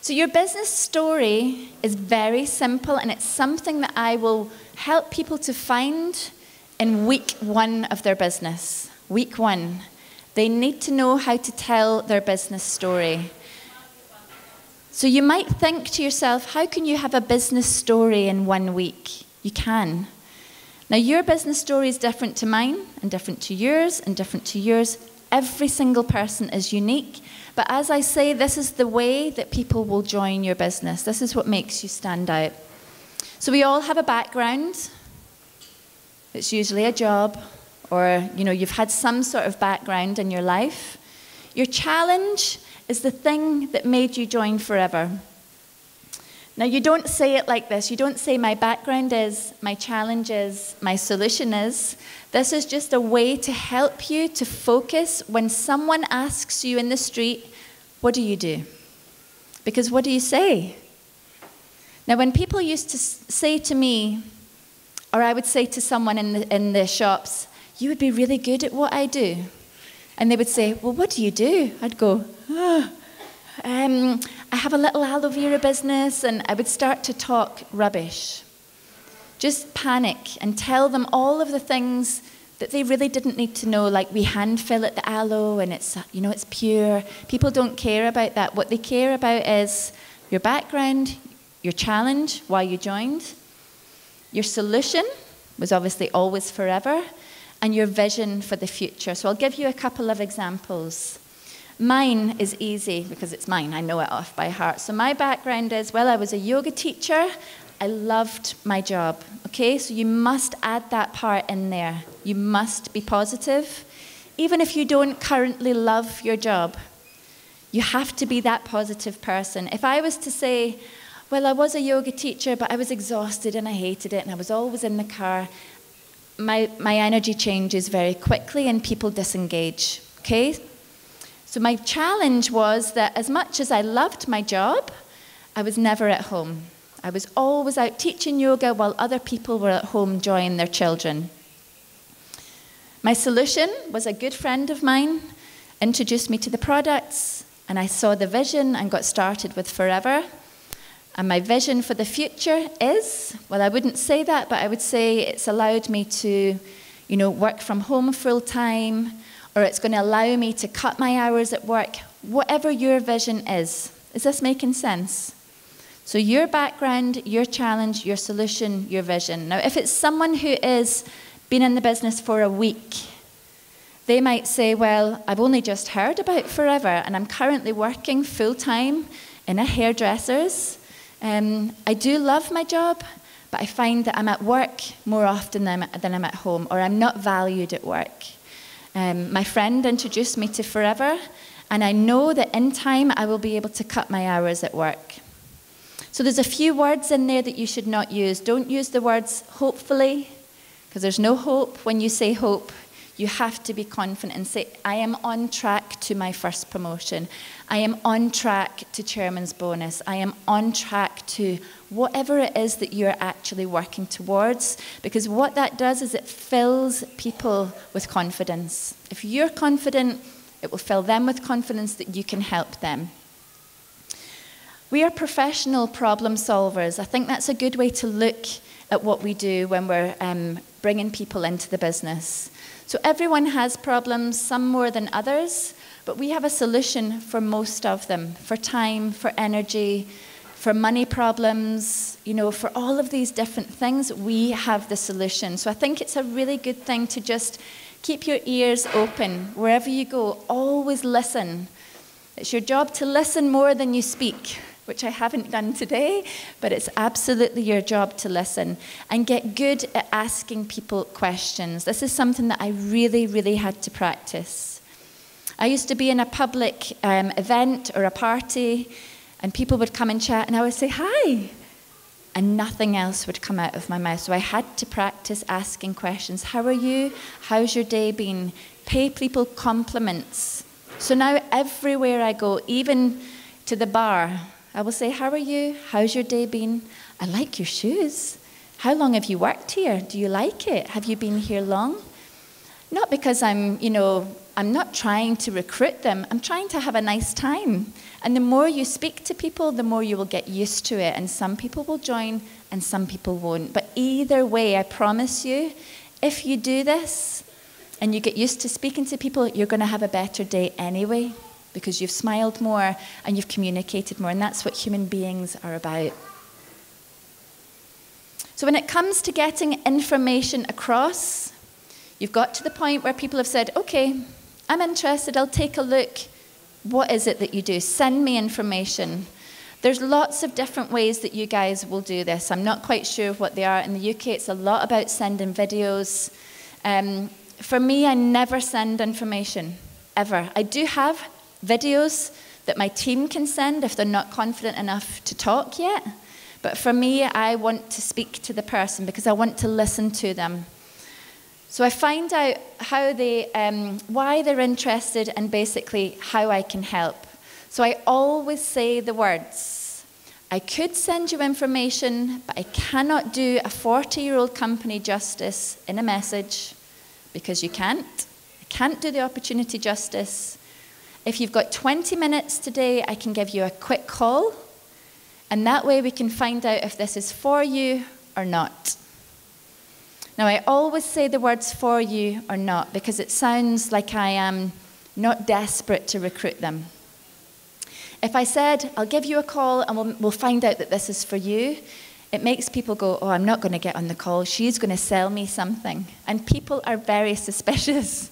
So your business story is very simple, and it's something that I will help people to find in week 1 of their business. Week 1. They need to know how to tell their business story. So you might think to yourself, how can you have a business story in 1 week? You can. Now, your business story is different to mine, and different to yours, and different to yours. Every single person is unique. But as I say, this is the way that people will join your business. This is what makes you stand out. So we all have a background. It's usually a job, or you've had some sort of background in your life. Your challenge is the thing that made you join Forever. Now, you don't say it like this. You don't say, my background is, my challenge is, my solution is. This is just a way to help you to focus when someone asks you in the street, what do you do? Because what do you say? Now, when people used to say to me, or I would say to someone in the shops, you would be really good at what I do. And they would say, well, what do you do? I'd go, I have a little aloe vera business, and I would start to talk rubbish. Just panic and tell them all of the things that they really didn't need to know, like we hand fill at the aloe and it's pure. People don't care about that. What they care about is your background, your challenge, why you joined, your solution was obviously always Forever, and your vision for the future. So I'll give you a couple of examples. Mine is easy because it's mine. I know it off by heart. So my background is, well, I was a yoga teacher. I loved my job. Okay, so you must add that part in there. You must be positive. Even if you don't currently love your job, you have to be that positive person. If I was to say, well, I was a yoga teacher, but I was exhausted and I hated it and I was always in the car, my energy changes very quickly and people disengage. Okay? So my challenge was that as much as I loved my job, I was never at home. I was always out teaching yoga while other people were at home enjoying their children. My solution was a good friend of mine introduced me to the products, and I saw the vision and got started with Forever. And my vision for the future is, well, I wouldn't say that, but I would say it's allowed me to, work from home full time, or it's going to allow me to cut my hours at work, whatever your vision is. Is this making sense? So your background, your challenge, your solution, your vision. Now, if it's someone who has been in the business for a week, they might say, well, I've only just heard about Forever, and I'm currently working full-time in a hairdresser's. I do love my job, but I find that I'm at work more often than I'm at home, or I'm not valued at work. My friend introduced me to Forever, and I know that in time I will be able to cut my hours at work. So there's a few words in there that you should not use. Don't use the words hopefully, because there's no hope when you say hope. You have to be confident and say, I am on track to my first promotion. I am on track to chairman's bonus. I am on track to whatever it is that you're actually working towards. Because what that does is it fills people with confidence. If you're confident, it will fill them with confidence that you can help them. We are professional problem solvers. I think that's a good way to look at what we do when we're bringing people into the business. So everyone has problems, some more than others, but we have a solution for most of them, for time, for energy, for money problems, for all of these different things, we have the solution. So I think it's a really good thing to just keep your ears open. Wherever you go, always listen. It's your job to listen more than you speak. which I haven't done today, but it's absolutely your job to listen and get good at asking people questions. This is something that I really, really had to practice. I used to be in a public event or a party, and people would come and chat, and I would say, hi, and nothing else would come out of my mouth. So I had to practice asking questions. How are you? How's your day been? Pay people compliments. So now everywhere I go, even to the bar, I will say, how are you? How's your day been? I like your shoes. How long have you worked here? Do you like it? Have you been here long? Not because I'm not trying to recruit them. I'm trying to have a nice time. And the more you speak to people, the more you will get used to it. And some people will join and some people won't. But either way, I promise you, if you do this and you get used to speaking to people, you're going to have a better day anyway, because you've smiled more and you've communicated more. And that's what human beings are about. So when it comes to getting information across, you've got to the point where people have said, okay, I'm interested, I'll take a look. What is it that you do? Send me information. There's lots of different ways that you guys will do this. I'm not quite sure what they are. In the UK, it's a lot about sending videos. For me, I never send information, ever. I do have videos that my team can send if they're not confident enough to talk yet. But for me, I want to speak to the person because I want to listen to them. So I find out how why they're interested and basically how I can help. So I always say the words, I could send you information, but I cannot do a 40-year-old company justice in a message because you can't. I can't do the opportunity justice. If you've got 20 minutes today, I can give you a quick call, and that way we can find out if this is for you or not. Now, I always say the words for you or not because it sounds like I am not desperate to recruit them. If I said, I'll give you a call and we'll find out that this is for you, it makes people go, oh, I'm not going to get on the call. She's going to sell me something. And people are very suspicious.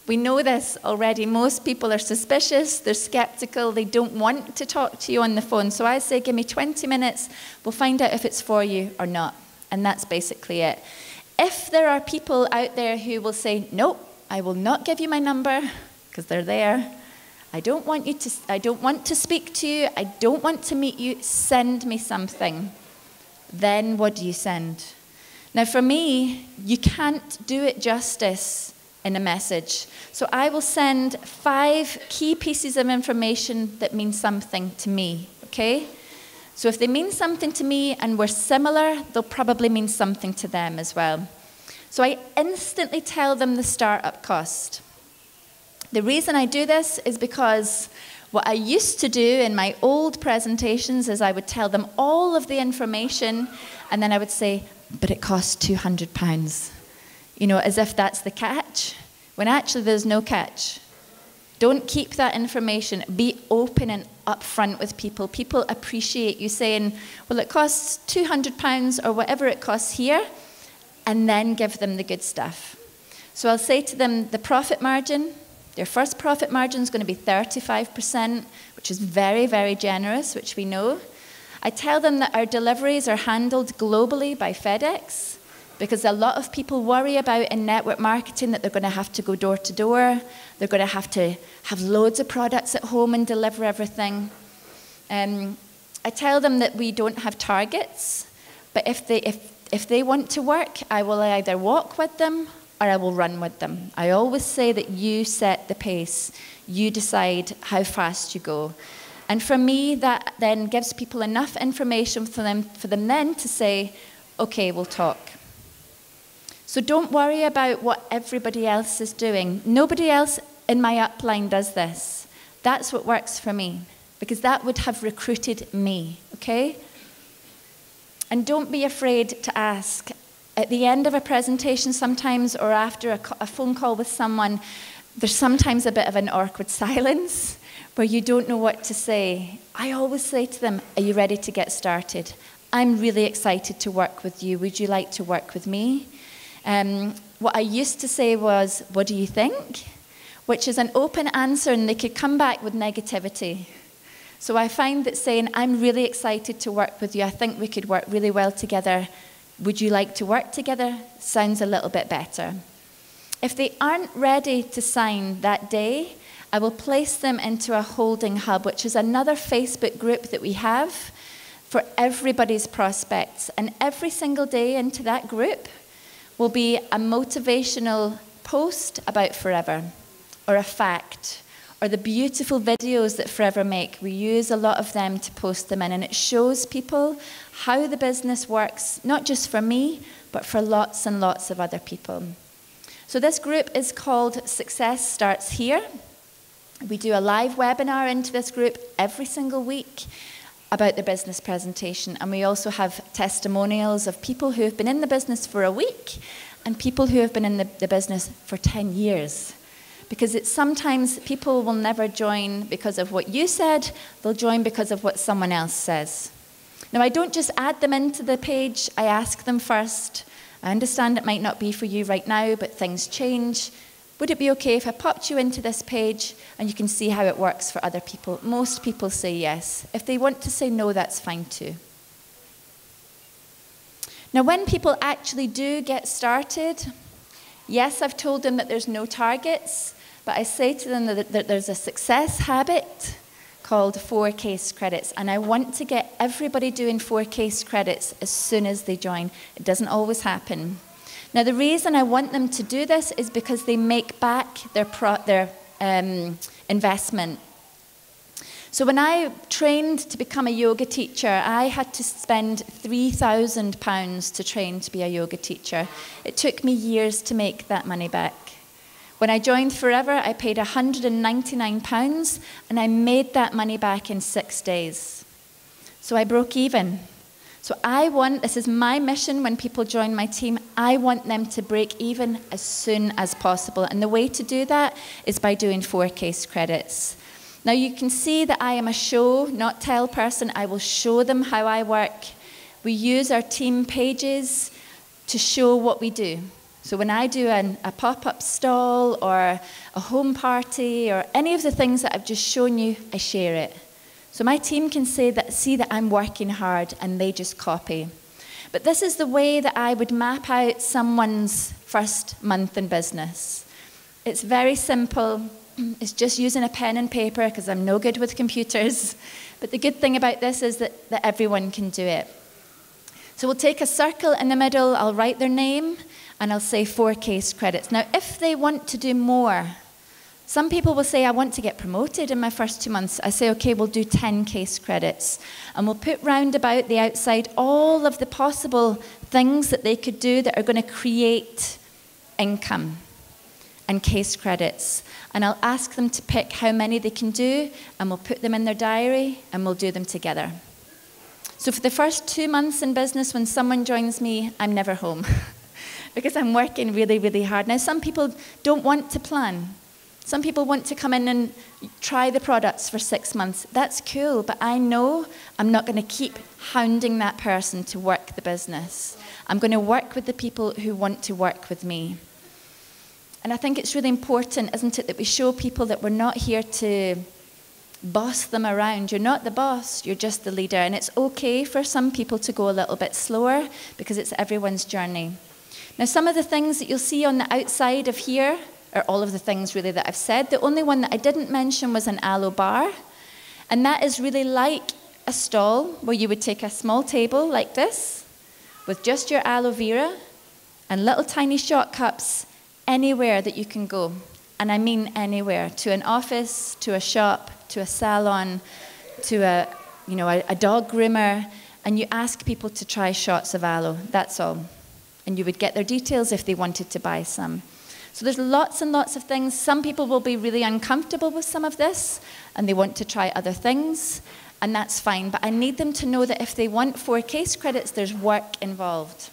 We know this already. Most people are suspicious. They're skeptical. They don't want to talk to you on the phone. So I say, give me 20 minutes. We'll find out if it's for you or not. And that's basically it. If there are people out there who will say, nope, I will not give you my number, because they're there. I don't want to speak to you. I don't want to meet you. Send me something. Then what do you send? Now for me, you can't do it justice in a message. So I will send 5 key pieces of information that mean something to me, okay? So if they mean something to me and we're similar, they'll probably mean something to them as well. So I instantly tell them the startup cost. The reason I do this is because what I used to do in my old presentations is I would tell them all of the information and then I would say, but it costs £200. You know, as if that's the catch, when actually there's no catch. Don't keep that information. Be open and upfront with people. People appreciate you saying, well, it costs £200 or whatever it costs here, and then give them the good stuff. So I'll say to them, the profit margin, their first profit margin is going to be 35%, which is very, very generous, which we know. I tell them that our deliveries are handled globally by FedEx, because a lot of people worry about in network marketing that they're going to have to go door to door. They're going to have loads of products at home and deliver everything. I tell them that we don't have targets, but if they want to work, I will either walk with them or I will run with them. I always say that you set the pace. You decide how fast you go. And for me, that then gives people enough information for them then to say, okay, we'll talk. So don't worry about what everybody else is doing. Nobody else in my upline does this. That's what works for me, because that would have recruited me, okay? And don't be afraid to ask. At the end of a presentation sometimes, or after a phone call with someone, there's sometimes a bit of an awkward silence where you don't know what to say. I always say to them, are you ready to get started? I'm really excited to work with you. Would you like to work with me? What I used to say was, what do you think? Which is an open answer, and they could come back with negativity. So I find that saying, I'm really excited to work with you, I think we could work really well together, would you like to work together, sounds a little bit better. If they aren't ready to sign that day, I will place them into a holding hub, which is another Facebook group that we have for everybody's prospects. And every single day into that group will be a motivational post about Forever, or a fact, or the beautiful videos that Forever make. We use a lot of them to post them in, and it shows people how the business works, not just for me, but for lots and lots of other people. So this group is called Success Starts Here. We do a live webinar into this group every single week about the business presentation, and we also have testimonials of people who have been in the business for a week and people who have been in the business for 10 years. Because it's sometimes people will never join because of what you said, they'll join because of what someone else says. Now, I don't just add them into the page, I ask them first. I understand it might not be for you right now, but things change. Would it be okay if I popped you into this page and you can see how it works for other people? Most people say yes. If they want to say no, that's fine too. Now, when people actually do get started, yes, I've told them that there's no targets, but I say to them that there's a success habit called 4 case credits, and I want to get everybody doing 4 case credits as soon as they join. It doesn't always happen. Now, the reason I want them to do this is because they make back their investment. So when I trained to become a yoga teacher, I had to spend £3,000 to train to be a yoga teacher. It took me years to make that money back. When I joined Forever, I paid £199, and I made that money back in 6 days. So I broke even. So this is my mission when people join my team, I want them to break even as soon as possible. And the way to do that is by doing 4 case credits. Now you can see that I am a show, not tell person. I will show them how I work. We use our team pages to show what we do. So when I do a pop-up stall or a home party or any of the things that I've just shown you, I share it. So my team can see that I'm working hard and they just copy. But this is the way that I would map out someone's first month in business. It's very simple. It's just using a pen and paper because I'm no good with computers. But the good thing about this is that everyone can do it. So we'll take a circle in the middle, I'll write their name, and I'll say 4 case credits. Now, if they want to do more, some people will say, I want to get promoted in my first 2 months. I say, okay, we'll do 10 case credits. And we'll put round about the outside all of the possible things that they could do that are going to create income and case credits. And I'll ask them to pick how many they can do, and we'll put them in their diary, and we'll do them together. So for the first 2 months in business, when someone joins me, I'm never home because I'm working really, really hard. Now, some people don't want to plan. Some people want to come in and try the products for 6 months. That's cool, but I know I'm not going to keep hounding that person to work the business. I'm going to work with the people who want to work with me. And I think it's really important, isn't it, that we show people that we're not here to boss them around. You're not the boss, you're just the leader. And it's okay for some people to go a little bit slower because it's everyone's journey. Now, some of the things that you'll see on the outside of here are all of the things really that I've said. The only one that I didn't mention was an aloe bar. And that is really like a stall where you would take a small table like this with just your aloe vera and little tiny shot cups anywhere that you can go. And I mean anywhere, to an office, to a shop, to a salon, to a dog groomer, and you ask people to try shots of aloe, that's all. And you would get their details if they wanted to buy some. So there's lots and lots of things. Some people will be really uncomfortable with some of this, and they want to try other things, and that's fine. But I need them to know that if they want 4 case credits, there's work involved.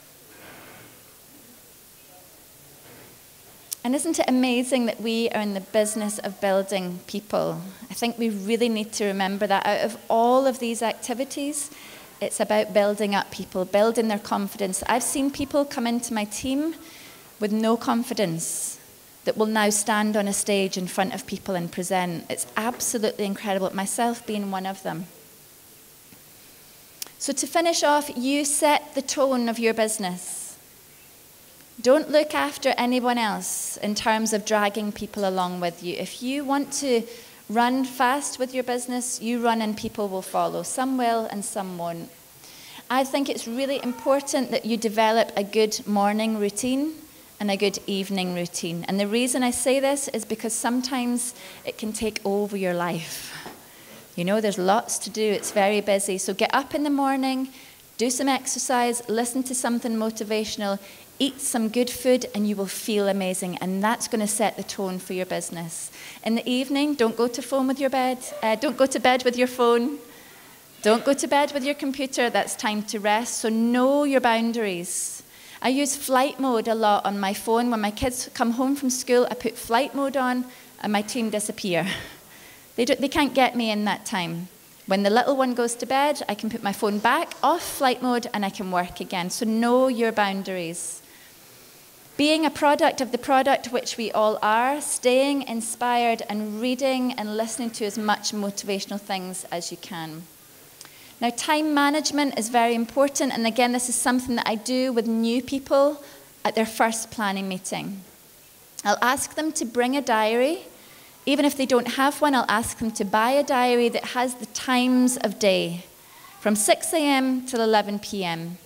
And isn't it amazing that we are in the business of building people? I think we really need to remember that out of all of these activities, it's about building up people, building their confidence. I've seen people come into my team with no confidence. that will now stand on a stage in front of people and present. It's absolutely incredible, myself being one of them. So to finish off, you set the tone of your business. Don't look after anyone else in terms of dragging people along with you. If you want to run fast with your business, you run and people will follow. Some will and some won't. I think it's really important that you develop a good morning routine and a good evening routine. And the reason I say this is because sometimes it can take over your life. You know, there's lots to do, it's very busy. So get up in the morning, do some exercise, listen to something motivational, eat some good food, and you will feel amazing. And that's going to set the tone for your business. In the evening, don't go to don't go to bed with your phone. Don't go to bed with your computer. That's time to rest. So know your boundaries. I use flight mode a lot on my phone. When my kids come home from school, I put flight mode on and my team disappear. They can't get me in that time. When the little one goes to bed, I can put my phone back off flight mode and I can work again. So know your boundaries. Being a product of the product which we all are, staying inspired and reading and listening to as much motivational things as you can. Now, time management is very important, and again, this is something that I do with new people at their first planning meeting. I'll ask them to bring a diary. Even if they don't have one, I'll ask them to buy a diary that has the times of day, from 6 a.m. till 11 p.m.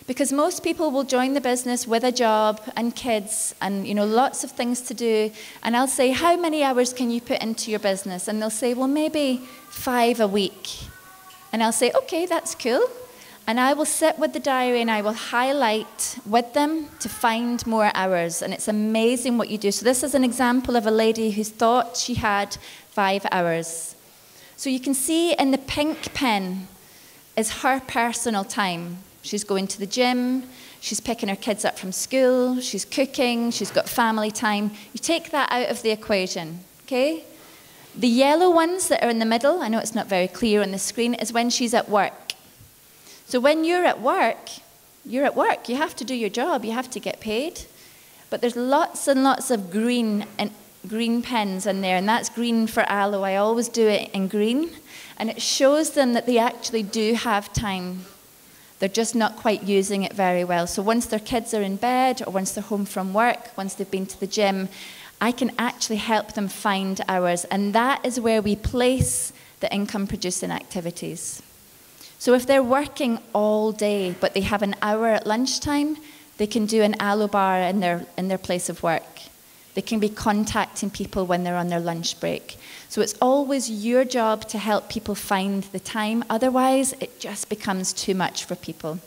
Because most people will join the business with a job and kids and, lots of things to do. And I'll say, how many hours can you put into your business? And they'll say, well, maybe 5 a week. And I'll say, okay, that's cool. And I will sit with the diary and I will highlight with them to find more hours. And it's amazing what you do. So this is an example of a lady who thought she had 5 hours. So you can see in the pink pen is her personal time. She's going to the gym, she's picking her kids up from school, she's cooking, she's got family time. You take that out of the equation, okay? The yellow ones that are in the middle, I know it's not very clear on the screen, is when she's at work. So when you're at work, you're at work. You have to do your job, you have to get paid. But there's lots and lots of green pens in there, and that's green for aloe. I always do it in green. And it shows them that they actually do have time. They're just not quite using it very well. So once their kids are in bed, or once they're home from work, once they've been to the gym, I can actually help them find hours. And that is where we place the income-producing activities. So if they're working all day, but they have an hour at lunchtime, they can do an aloe bar in their place of work. They can be contacting people when they're on their lunch break. So it's always your job to help people find the time. Otherwise, it just becomes too much for people.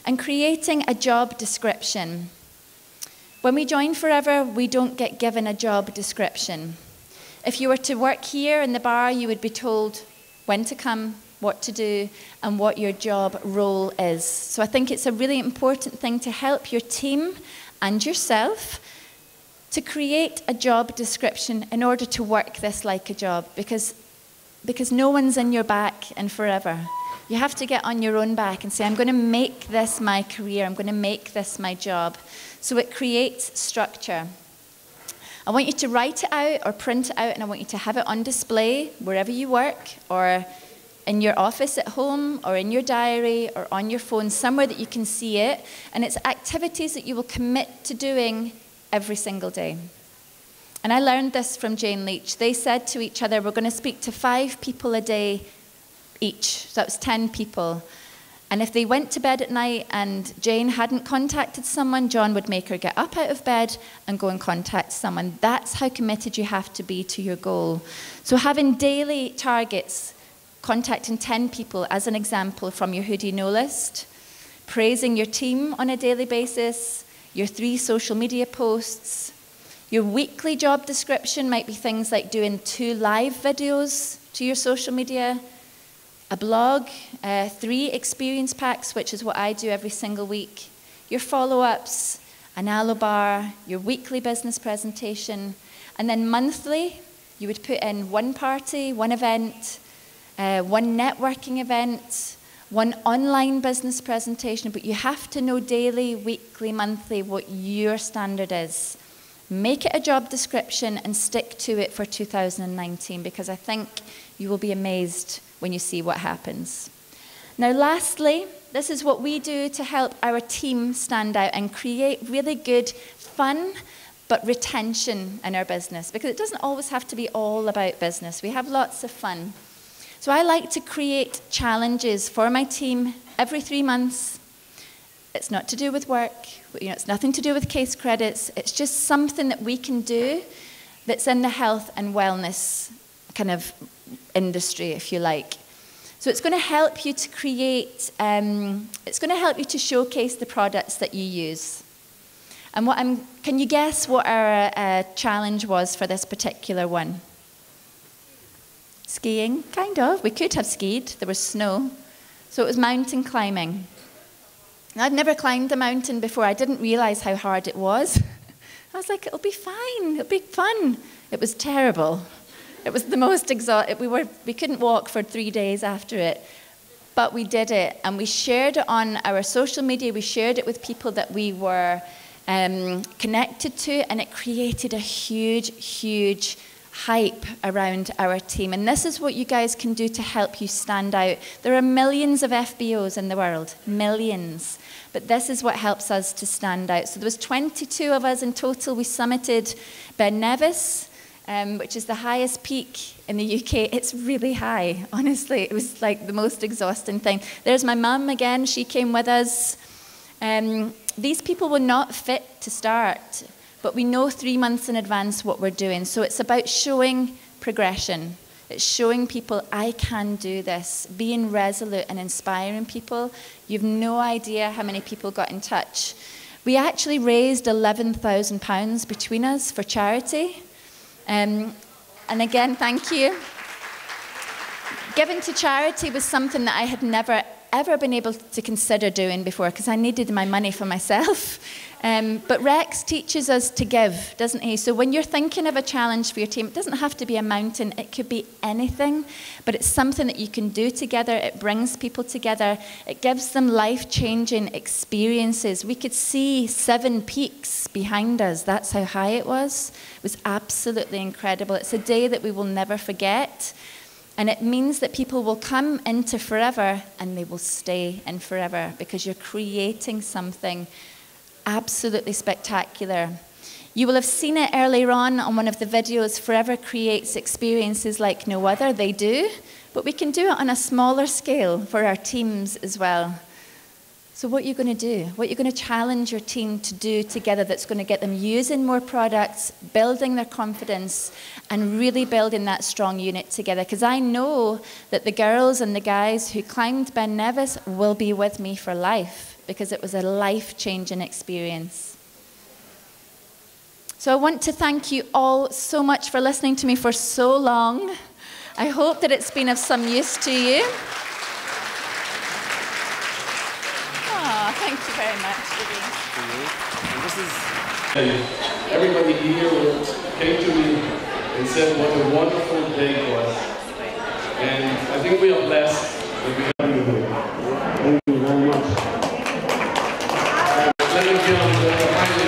And creating a job description. When we join Forever, we don't get given a job description. If you were to work here in the bar, you would be told when to come, what to do, and what your job role is. So I think it's a really important thing to help your team and yourself to create a job description in order to work this like a job, because no one's in your back in Forever. You have to get on your own back and say, I'm going to make this my career, I'm going to make this my job. So it creates structure. I want you to write it out or print it out, and I want you to have it on display wherever you work, or in your office at home, or in your diary, or on your phone, somewhere that you can see it. And it's activities that you will commit to doing every single day. And I learned this from Jane Leach. They said to each other, we're going to speak to 5 people a day each. So that was 10 people. And if they went to bed at night and Jane hadn't contacted someone, John would make her get up out of bed and go and contact someone. That's how committed you have to be to your goal. So having daily targets, contacting 10 people as an example from your Who Do You Know list, praising your team on a daily basis, your 3 social media posts. Your weekly job description might be things like doing 2 live videos to your social media, a blog, 3 experience packs, which is what I do every single week, your follow-ups, an aloe bar, your weekly business presentation, and then monthly, you would put in 1 party, 1 event, 1 networking event, one online business presentation, but you have to know daily, weekly, monthly what your standard is. Make it a job description and stick to it for 2019, because I think you will be amazed when you see what happens. Now, lastly, this is what we do to help our team stand out and create really good fun, but retention in our business, because it doesn't always have to be all about business. We have lots of fun. So I like to create challenges for my team every 3 months. It's not to do with work, it's nothing to do with case credits. It's just something that we can do that's in the health and wellness kind of industry, if you like. So it's going to help you to create, it's going to help you to showcase the products that you use. And can you guess what our challenge was for this particular one? Skiing, kind of. We could have skied. There was snow. So it was mountain climbing. Now, I've never climbed a mountain before. I didn't realize how hard it was. I was like, it'll be fine. It'll be fun. It was terrible. It was the most exhausting. We couldn't walk for 3 days after it. But we did it. And we shared it on our social media. We shared it with people that we were connected to. And it created a huge, huge hype around our team. And this is what you guys can do to help you stand out. There are millions of FBOs in the world, millions. But this is what helps us to stand out. So there was 22 of us in total. We summited Ben Nevis, which is the highest peak in the UK. It's really high, honestly. It was like the most exhausting thing. There's my mum again. She came with us. These people were not fit to start, but we know 3 months in advance what we're doing. So it's about showing progression. It's showing people, I can do this. Being resolute and inspiring people. You've no idea how many people got in touch. We actually raised £11,000 between us for charity. And again, thank you. Giving to charity was something that I had never, ever been able to consider doing before, because I needed my money for myself. But Rex teaches us to give, doesn't he? So when you're thinking of a challenge for your team, it doesn't have to be a mountain. It could be anything, but it's something that you can do together. It brings people together. It gives them life-changing experiences. We could see 7 peaks behind us. That's how high it was. It was absolutely incredible. It's a day that we will never forget. And it means that people will come into forever and they will stay in forever, because you're creating something absolutely spectacular. You will have seen it earlier on one of the videos. Forever creates experiences like no other. They do, but we can do it on a smaller scale for our teams as well. So what are you going to do? What are you going to challenge your team to do together that's going to get them using more products, building their confidence, and really building that strong unit together? Because I know that the girls and the guys who climbed Ben Nevis will be with me for life, because it was a life-changing experience. So I want to thank you all so much for listening to me for so long. I hope that it's been of some use to you. Oh, thank you very much, Everybody here came to me and said what a wonderful day it was. And I think we are blessed that we have you here. Thank you very much. Let me give the final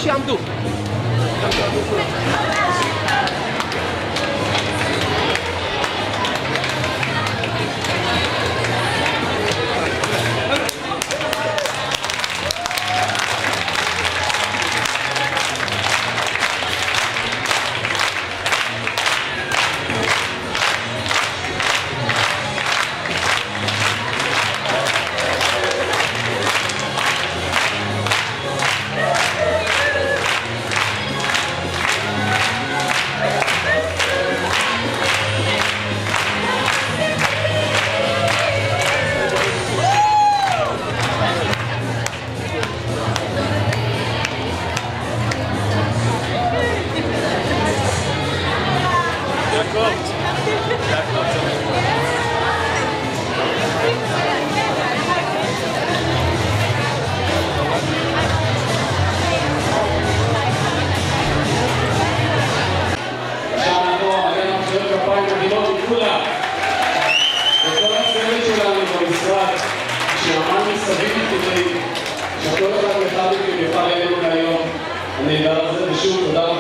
שיעמדו. שוב, תודה